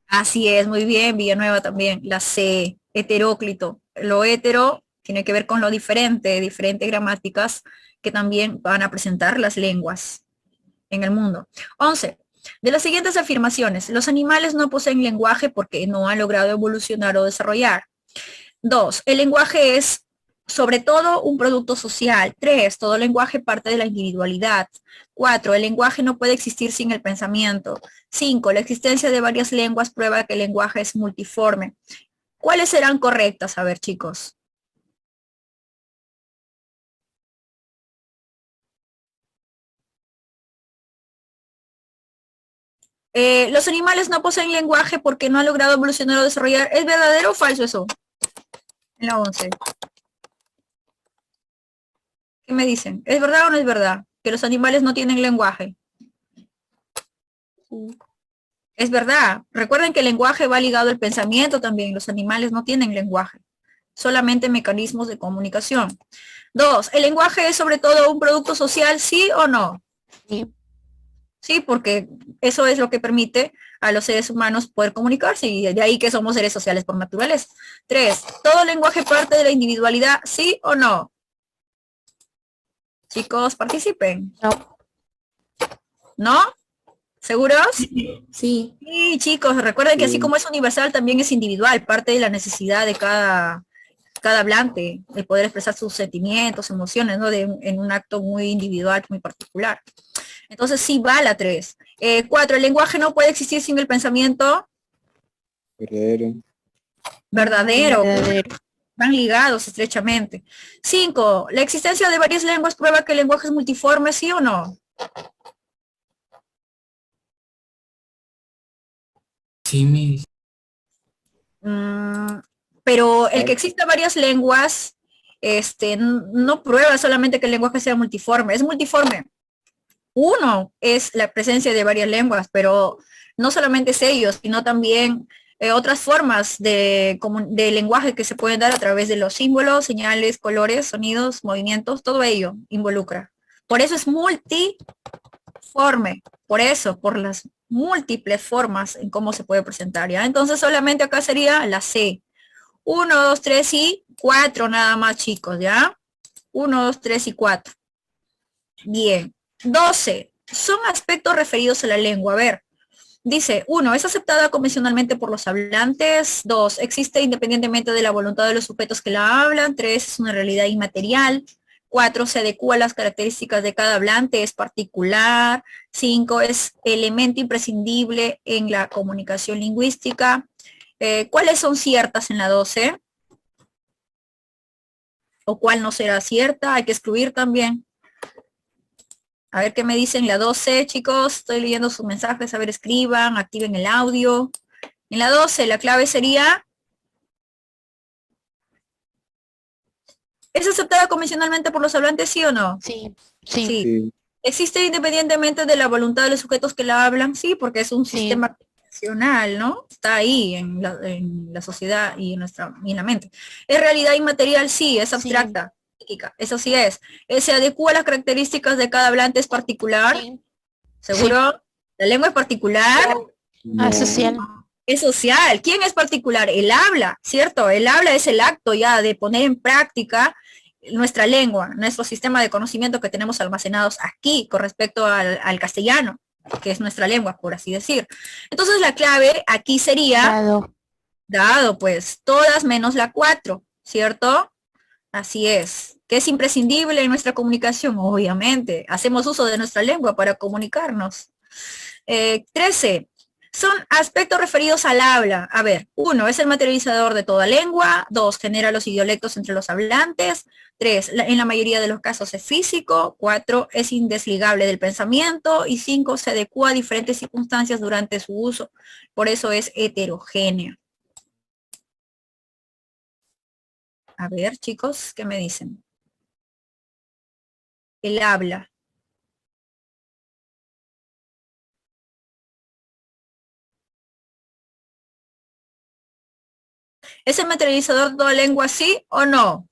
Speaker 1: Así es, muy bien, Villanueva también. La C, heteróclito. Lo hetero tiene que ver con lo diferente, diferentes gramáticas que también van a presentar las lenguas en el mundo. 11. De las siguientes afirmaciones, los animales no poseen lenguaje porque no han logrado evolucionar o desarrollar. 2. El lenguaje es sobre todo un producto social. 3. Todo lenguaje parte de la individualidad. 4. El lenguaje no puede existir sin el pensamiento. 5. La existencia de varias lenguas prueba que el lenguaje es multiforme. ¿Cuáles serán correctas? A ver, chicos. Los animales no poseen lenguaje porque no han logrado evolucionar o desarrollar. ¿Es verdadero o falso eso? En la 11. ¿Qué me dicen? ¿Es verdad o no es verdad? Que los animales no tienen lenguaje.
Speaker 5: Sí.
Speaker 1: Es verdad. Recuerden que el lenguaje va ligado al pensamiento también. Los animales no tienen lenguaje. Solamente mecanismos de comunicación. 2. ¿El lenguaje es sobre todo un producto social, sí o no?
Speaker 5: Sí.
Speaker 1: Sí, porque eso es lo que permite a los seres humanos poder comunicarse y de ahí que somos seres sociales por naturaleza. 3. ¿Todo lenguaje parte de la individualidad, sí o no? Chicos, participen.
Speaker 5: No.
Speaker 1: ¿No? ¿Seguros?
Speaker 5: Sí.
Speaker 1: Sí, chicos, recuerden que así
Speaker 3: Sí.
Speaker 1: como es universal, también es individual, parte de la necesidad de cada hablante, de poder expresar sus sentimientos, emociones, ¿no? En un acto muy individual, muy particular. Entonces sí va la 3. 4, el lenguaje no puede existir sin el pensamiento
Speaker 3: Verdadero.
Speaker 1: verdadero.
Speaker 5: Verdadero.
Speaker 1: Van ligados estrechamente. 5, la existencia de varias lenguas prueba que el lenguaje es multiforme, ¿sí o no?
Speaker 6: Sí, mi.
Speaker 1: Pero el que exista varias lenguas, no prueba solamente que el lenguaje sea multiforme, es multiforme. Uno es la presencia de varias lenguas, pero no solamente es ellos, sino también otras formas de lenguaje que se pueden dar a través de los símbolos, señales, colores, sonidos, movimientos, todo ello involucra. Por eso es multiforme, por eso, por las múltiples formas en cómo se puede presentar, ¿ya? Entonces solamente acá sería la C. 1, 2, 3 y 4 nada más, chicos, ¿ya? 1, 2, 3 y 4. Bien. 12. Son aspectos referidos a la lengua. A ver, dice, 1. Es aceptada convencionalmente por los hablantes. 2. Existe independientemente de la voluntad de los sujetos que la hablan. 3. Es una realidad inmaterial. 4 se adecua a las características de cada hablante, es particular. 5 es elemento imprescindible en la comunicación lingüística. ¿Cuáles son ciertas en la 12? ¿O cuál no será cierta? Hay que excluir también. A ver qué me dicen la 12, chicos. Estoy leyendo sus mensajes. A ver, escriban, activen el audio. En la 12, la clave sería... ¿Es aceptada convencionalmente por los hablantes, sí o no?
Speaker 6: Sí, sí,
Speaker 1: Sí.
Speaker 3: Sí.
Speaker 1: ¿Existe independientemente de la voluntad de los sujetos que la hablan? Sí, porque es un
Speaker 6: Sí.
Speaker 1: sistema nacional, ¿no? Está ahí en la sociedad y en la mente. ¿Es realidad inmaterial? Sí, es
Speaker 6: Sí.
Speaker 1: abstracta. Psíquica. Eso sí es. ¿Se adecua a las características de cada hablante? ¿Es particular?
Speaker 6: sí.
Speaker 1: ¿Seguro? ¿La lengua es particular?
Speaker 6: Ah,
Speaker 3: No.
Speaker 6: social.
Speaker 1: Es social. ¿Quién es particular? El habla, ¿cierto? El habla es el acto ya de poner en práctica nuestra lengua, nuestro sistema de conocimiento que tenemos almacenados aquí con respecto al castellano, que es nuestra lengua, por así decir. Entonces la clave aquí sería,
Speaker 6: Dado.
Speaker 1: pues, todas menos la 4, ¿cierto? Así es. ¿Que es imprescindible en nuestra comunicación? Obviamente. Hacemos uso de nuestra lengua para comunicarnos. 13. Son aspectos referidos al habla. A ver, 1, es el materializador de toda lengua. 2, genera los idiolectos entre los hablantes. 3, en la mayoría de los casos es físico. 4, es indesligable del pensamiento. Y 5, se adecua a diferentes circunstancias durante su uso. Por eso es heterogéneo. A ver, chicos, ¿qué me dicen? El habla. ¿Es el materializador de toda lengua, sí o no?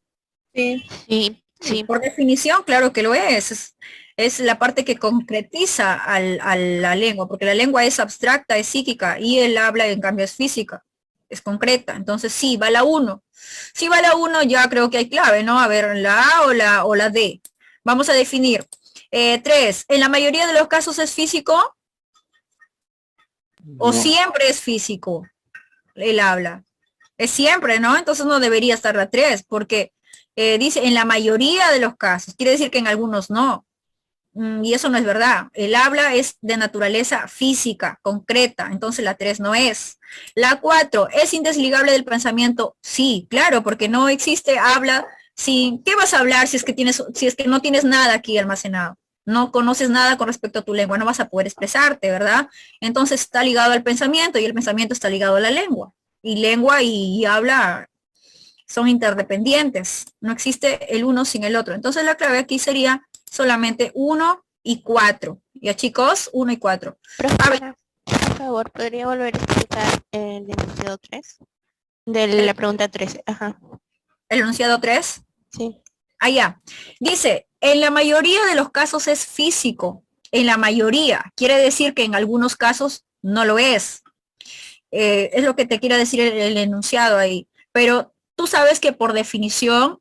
Speaker 4: Sí.
Speaker 6: Sí, sí.
Speaker 1: Por definición, claro que lo es. Es la parte que concretiza a la lengua, porque la lengua es abstracta, es psíquica, y el habla, en cambio, es física, es concreta. Entonces, sí, va la 1. Si va la 1, ya creo que hay clave, ¿no? A ver, la A o la D. Vamos a definir. 3, ¿en la mayoría de los casos es físico o
Speaker 3: No.
Speaker 1: siempre es físico el habla? Es siempre, ¿no? Entonces no debería estar la 3, porque dice en la mayoría de los casos, quiere decir que en algunos no. Y eso no es verdad. El habla es de naturaleza física, concreta, entonces la 3 no es. La 4, ¿es indesligable del pensamiento? Sí, claro, porque no existe habla sin... ¿Qué vas a hablar si es que no tienes nada aquí almacenado? No conoces nada con respecto a tu lengua, no vas a poder expresarte, ¿verdad? Entonces está ligado al pensamiento y el pensamiento está ligado a la lengua. Y lengua y habla son interdependientes. No existe el uno sin el otro. Entonces la clave aquí sería solamente 1 y 4. ¿Ya, chicos? 1 y 4.
Speaker 6: Profesora, por favor, ¿podría volver a explicar el enunciado 3? De la pregunta 13. Ajá.
Speaker 1: El enunciado 3.
Speaker 6: Sí.
Speaker 1: Allá. Dice, en la mayoría de los casos es físico. En la mayoría. Quiere decir que en algunos casos no lo es. Es lo que te quiere decir el enunciado ahí. Pero tú sabes que por definición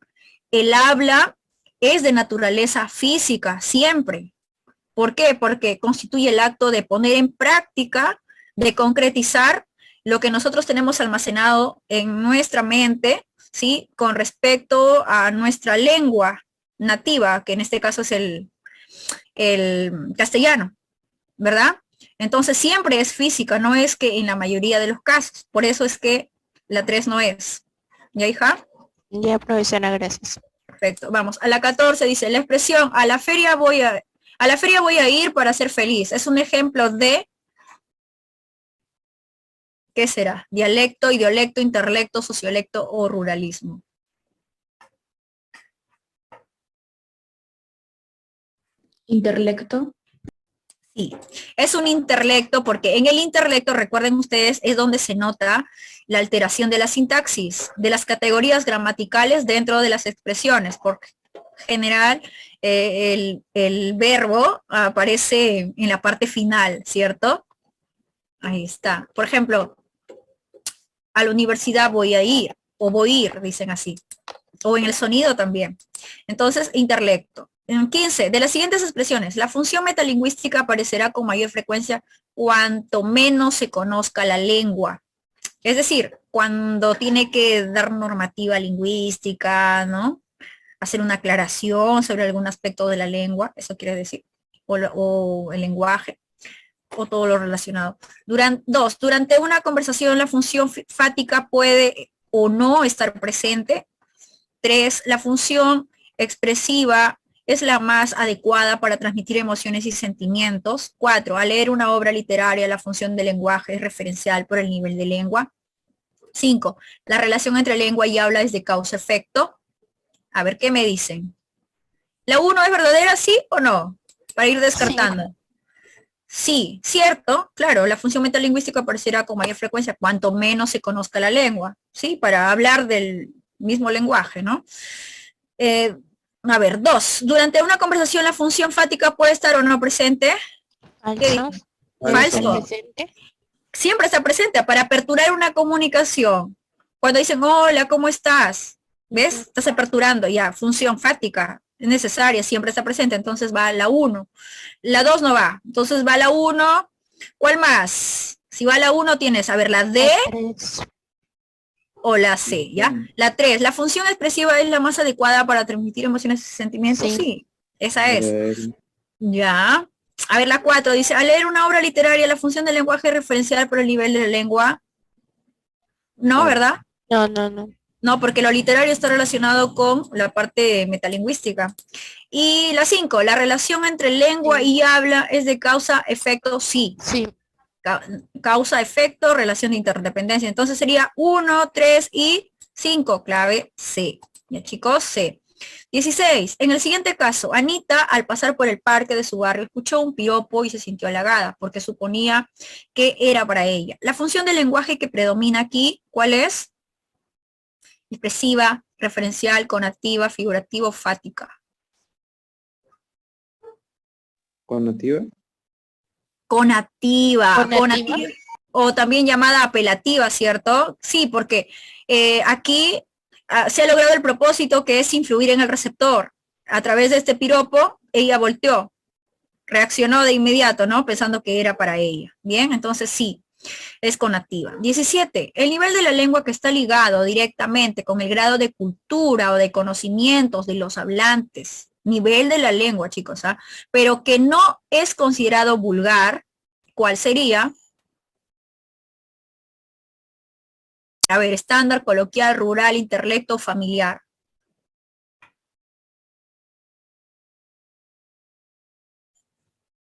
Speaker 1: el habla es de naturaleza física, siempre. ¿Por qué? Porque constituye el acto de poner en práctica, de concretizar lo que nosotros tenemos almacenado en nuestra mente, ¿sí? Con respecto a nuestra lengua nativa, que en este caso es el castellano, ¿verdad? Entonces siempre es física, no es que en la mayoría de los casos. Por eso es que la 3 no es. ¿Ya, hija?
Speaker 6: Ya, profesora, gracias.
Speaker 1: Perfecto. Vamos, a la 14 dice, la expresión, a la feria voy a ir para ser feliz. Es un ejemplo de, ¿qué será? Dialecto, idiolecto, interlecto, sociolecto o ruralismo.
Speaker 5: Interlecto.
Speaker 1: Sí, es un interlecto porque en el interlecto, recuerden ustedes, es donde se nota la alteración de la sintaxis, de las categorías gramaticales dentro de las expresiones. Por general, el verbo aparece en la parte final, ¿cierto? Ahí está. Por ejemplo, a la universidad voy a ir, o voy a ir, dicen así. O en el sonido también. Entonces, interlecto. En 15, de las siguientes expresiones, la función metalingüística aparecerá con mayor frecuencia cuanto menos se conozca la lengua. Es decir, cuando tiene que dar normativa lingüística, ¿no? hacer una aclaración sobre algún aspecto de la lengua, eso quiere decir, o el lenguaje, o todo lo relacionado. Durante una conversación la función fática puede o no estar presente. 3, la función expresiva es la más adecuada para transmitir emociones y sentimientos. 4, al leer una obra literaria, la función del lenguaje es referencial por el nivel de lengua. 5, la relación entre lengua y habla es de causa-efecto. A ver, ¿qué me dicen? ¿La 1 es verdadera, sí o no? Para ir descartando. Sí, cierto, claro, la función metalingüística aparecerá con mayor frecuencia cuanto menos se conozca la lengua, ¿sí? Para hablar del mismo lenguaje, ¿no? A ver, 2, durante una conversación la función fática puede estar o no presente. ¿Qué
Speaker 6: Falso.
Speaker 1: dicen?
Speaker 3: Falso.
Speaker 6: Presente.
Speaker 1: Siempre está presente para aperturar una comunicación. Cuando dicen, hola, ¿cómo estás? ¿Ves? Estás aperturando ya, función fática, es necesaria, siempre está presente, entonces va la 1. La 2 no va, entonces va la 1. ¿Cuál más? Si va la 1 tienes, a ver, la D o la C, ¿ya? La 3, la función expresiva es la más adecuada para transmitir emociones y sentimientos, sí, esa es.
Speaker 3: Verdadero.
Speaker 1: Ya. A ver, la 4 dice, al leer una obra literaria, la función del lenguaje es referencial por el nivel de la lengua. No, ¿verdad?
Speaker 6: No, no, no.
Speaker 1: No, porque lo literario está relacionado con la parte metalingüística. Y la 5, la relación entre lengua y habla es de causa-efecto, sí.
Speaker 6: Sí.
Speaker 1: Causa-efecto, relación de interdependencia. Entonces sería 1, 3 y 5, clave C. Ya chicos, C. 16. En el siguiente caso, Anita, al pasar por el parque de su barrio, escuchó un piropo y se sintió halagada porque suponía que era para ella. La función del lenguaje que predomina aquí, ¿cuál es? Expresiva, referencial, conativa, figurativo, fática.
Speaker 3: Connotativa.
Speaker 1: Conativa,
Speaker 6: ¿Conativa?
Speaker 1: o también llamada apelativa, ¿cierto? Sí, porque aquí se ha logrado el propósito que es influir en el receptor. A través de este piropo, ella volteó, reaccionó de inmediato, ¿no? Pensando que era para ella. Bien, entonces sí, es conativa. 17. El nivel de la lengua que está ligado directamente con el grado de cultura o de conocimientos de los hablantes. Nivel de la lengua, chicos, ¿ah? Pero que no es considerado vulgar. ¿Cuál sería? A ver, estándar, coloquial, rural, interlecto, familiar.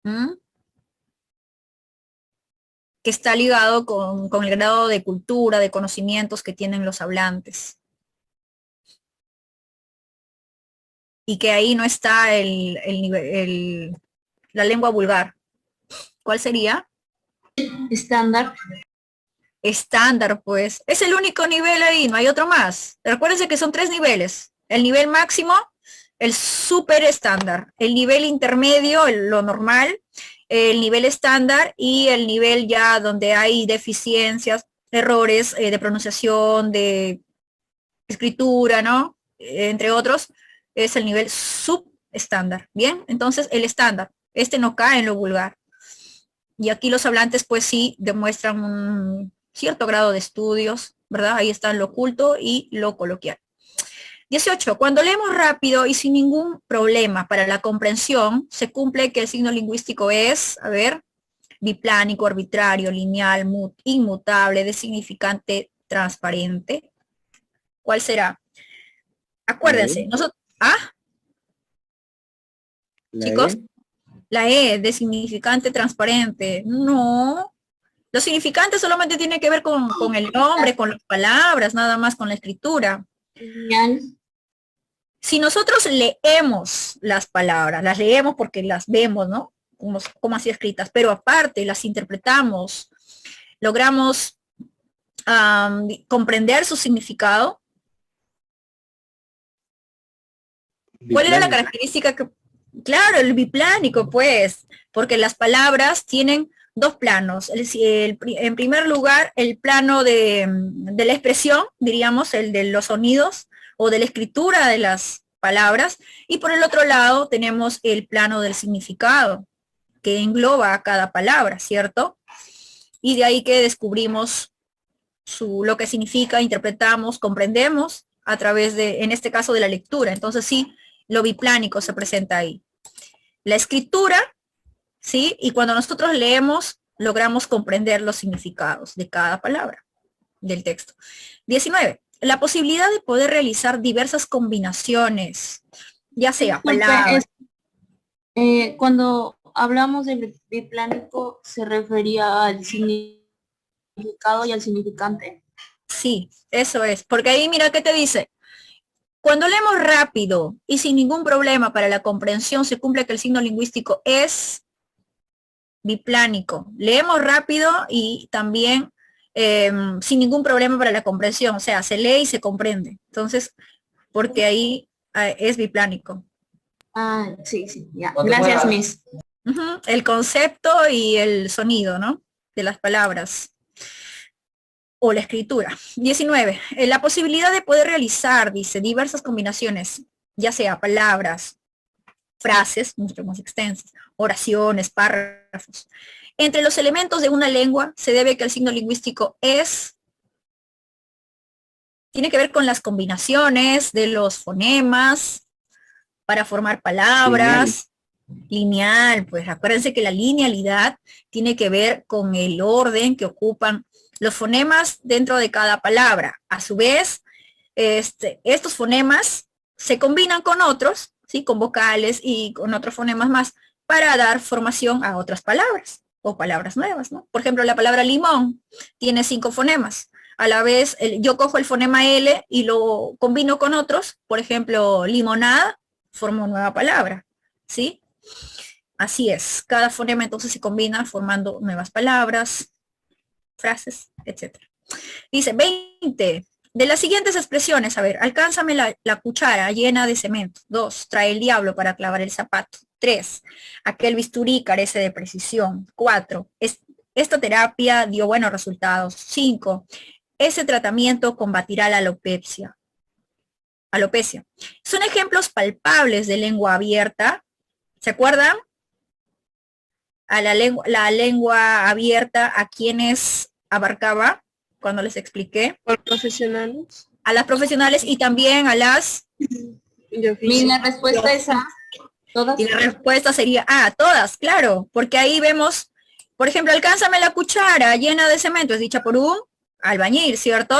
Speaker 1: ¿Mm? Que está ligado con el grado de cultura, de conocimientos que tienen los hablantes. Y que ahí no está la lengua vulgar. ¿Cuál sería?
Speaker 5: Estándar.
Speaker 1: Estándar, pues. Es el único nivel ahí, no hay otro más. Recuérdense que son 3 niveles. El nivel máximo, el super estándar. El nivel intermedio, lo normal. El nivel estándar y el nivel ya donde hay deficiencias, errores de pronunciación, de escritura, ¿no? Entre otros, es el nivel subestándar. Bien, entonces el estándar. Este no cae en lo vulgar. Y aquí los hablantes pues sí demuestran un cierto grado de estudios, ¿verdad? Ahí están lo oculto y lo coloquial. 18. Cuando leemos rápido y sin ningún problema para la comprensión, se cumple que el signo lingüístico es, a ver, biplánico, arbitrario, lineal, inmutable, de significante transparente. ¿Cuál será? Acuérdense, nosotros, chicos, la E de significante transparente. No, lo significante solamente tiene que ver con el nombre, con las palabras, nada más con la escritura.
Speaker 5: Lineal.
Speaker 1: Si nosotros leemos las palabras, las leemos porque las vemos, ¿no? Como así escritas, pero aparte las interpretamos, logramos comprender su significado. ¿Cuál era la característica que... Claro, el biplánico, pues, porque las palabras tienen 2 planos. En primer lugar, el plano de la expresión, diríamos, el de los sonidos o de la escritura de las palabras. Y por el otro lado tenemos el plano del significado, que engloba a cada palabra, ¿cierto? Y de ahí que descubrimos lo que significa, interpretamos, comprendemos a través de, en este caso, de la lectura. Entonces sí, lo biplánico se presenta ahí. La escritura, ¿sí? Y cuando nosotros leemos, logramos comprender los significados de cada palabra del texto. 19. La posibilidad de poder realizar diversas combinaciones, ya sea
Speaker 5: Disculpe,
Speaker 1: palabras.
Speaker 5: cuando hablamos de biplánico, ¿se refería al significado y al significante?
Speaker 1: Sí, eso es. Porque ahí mira qué te dice. Cuando leemos rápido y sin ningún problema para la comprensión, se cumple que el signo lingüístico es biplánico. Leemos rápido y también sin ningún problema para la comprensión. O sea, se lee y se comprende. Entonces, porque ahí es biplánico.
Speaker 5: Ah, sí, sí, ya. Gracias, Miss.
Speaker 1: Ujú, el concepto y el sonido, ¿no? De las palabras. O la escritura. 19. La posibilidad de poder realizar, dice, diversas combinaciones, ya sea palabras, frases, mucho más extensas, oraciones, párrafos. Entre los elementos de una lengua se debe que el signo lingüístico tiene que ver con las combinaciones de los fonemas para formar palabras. Lineal, pues acuérdense que la linealidad tiene que ver con el orden que ocupan los fonemas dentro de cada palabra. A su vez, estos fonemas se combinan con otros, ¿sí? Con vocales y con otros fonemas más para dar formación a otras palabras o palabras nuevas, ¿no? Por ejemplo, la palabra limón tiene 5 fonemas. A la vez, yo cojo el fonema L y lo combino con otros. Por ejemplo, limonada, formo nueva palabra, ¿sí? Así es. Cada fonema entonces se combina formando nuevas palabras, frases, etc. Dice 20. De las siguientes expresiones, a ver, alcánzame la cuchara llena de cemento. 2. Trae el diablo para clavar el zapato. 3. Aquel bisturí carece de precisión. 4. Esta terapia dio buenos resultados. 5. Ese tratamiento combatirá la alopecia. Son ejemplos palpables de lengua abierta. ¿Se acuerdan? A la lengua abierta, ¿a quienes abarcaba cuando les expliqué?
Speaker 4: Por profesionales.
Speaker 1: A las profesionales y también a las...
Speaker 4: De oficio.
Speaker 5: Miss, la respuesta es A. ¿Todas?
Speaker 1: Y la respuesta sería todas, claro, porque ahí vemos, por ejemplo, alcánzame la cuchara llena de cemento, es dicha por un albañil, ¿cierto?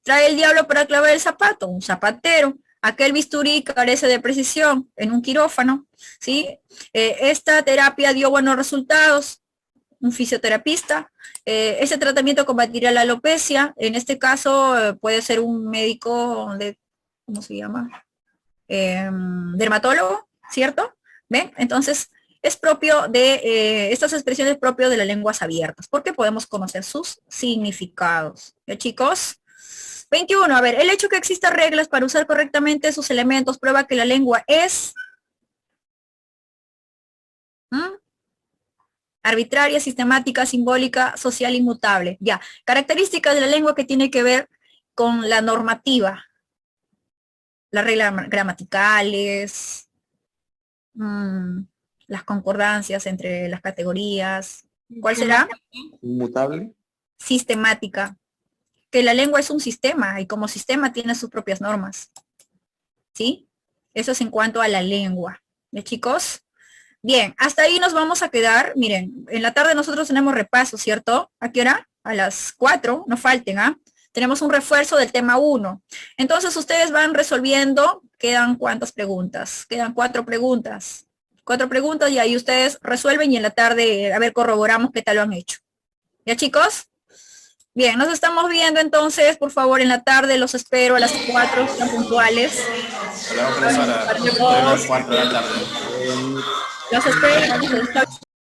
Speaker 1: Trae el diablo para clavar el zapato, un zapatero. Aquel bisturí carece de precisión en un quirófano, ¿sí? Esta terapia dio buenos resultados, un fisioterapista. Ese tratamiento combatirá la alopecia. En este caso puede ser un médico de, ¿cómo se llama? Dermatólogo, ¿cierto? ¿Ven? Entonces, es propio de estas expresiones propias de las lenguas abiertas, porque podemos conocer sus significados. ¿Ya, chicos? 21, a ver, el hecho que exista reglas para usar correctamente sus elementos prueba que la lengua es arbitraria, sistemática, simbólica, social, inmutable. Ya, características de la lengua que tiene que ver con la normativa, las reglas gramaticales, las concordancias entre las categorías. ¿Cuál será?
Speaker 3: Inmutable.
Speaker 1: Sistemática. Que la lengua es un sistema y como sistema tiene sus propias normas. ¿Sí? Eso es en cuanto a la lengua. ¿De chicos? Bien, hasta ahí nos vamos a quedar. Miren, en la tarde nosotros tenemos repaso, ¿cierto? ¿A qué hora? A las 4, no falten, ¿ah? Tenemos un refuerzo del tema 1. Entonces ustedes van resolviendo, quedan ¿cuántas preguntas? Quedan 4 preguntas. 4 preguntas y ahí ustedes resuelven y en la tarde, a ver, corroboramos qué tal lo han hecho. ¿Ya, chicos? Bien, nos estamos viendo entonces, por favor, en la tarde, los espero a las 4, están puntuales.
Speaker 7: Hola, profesora. A las 4 de la tarde.
Speaker 1: Los espero.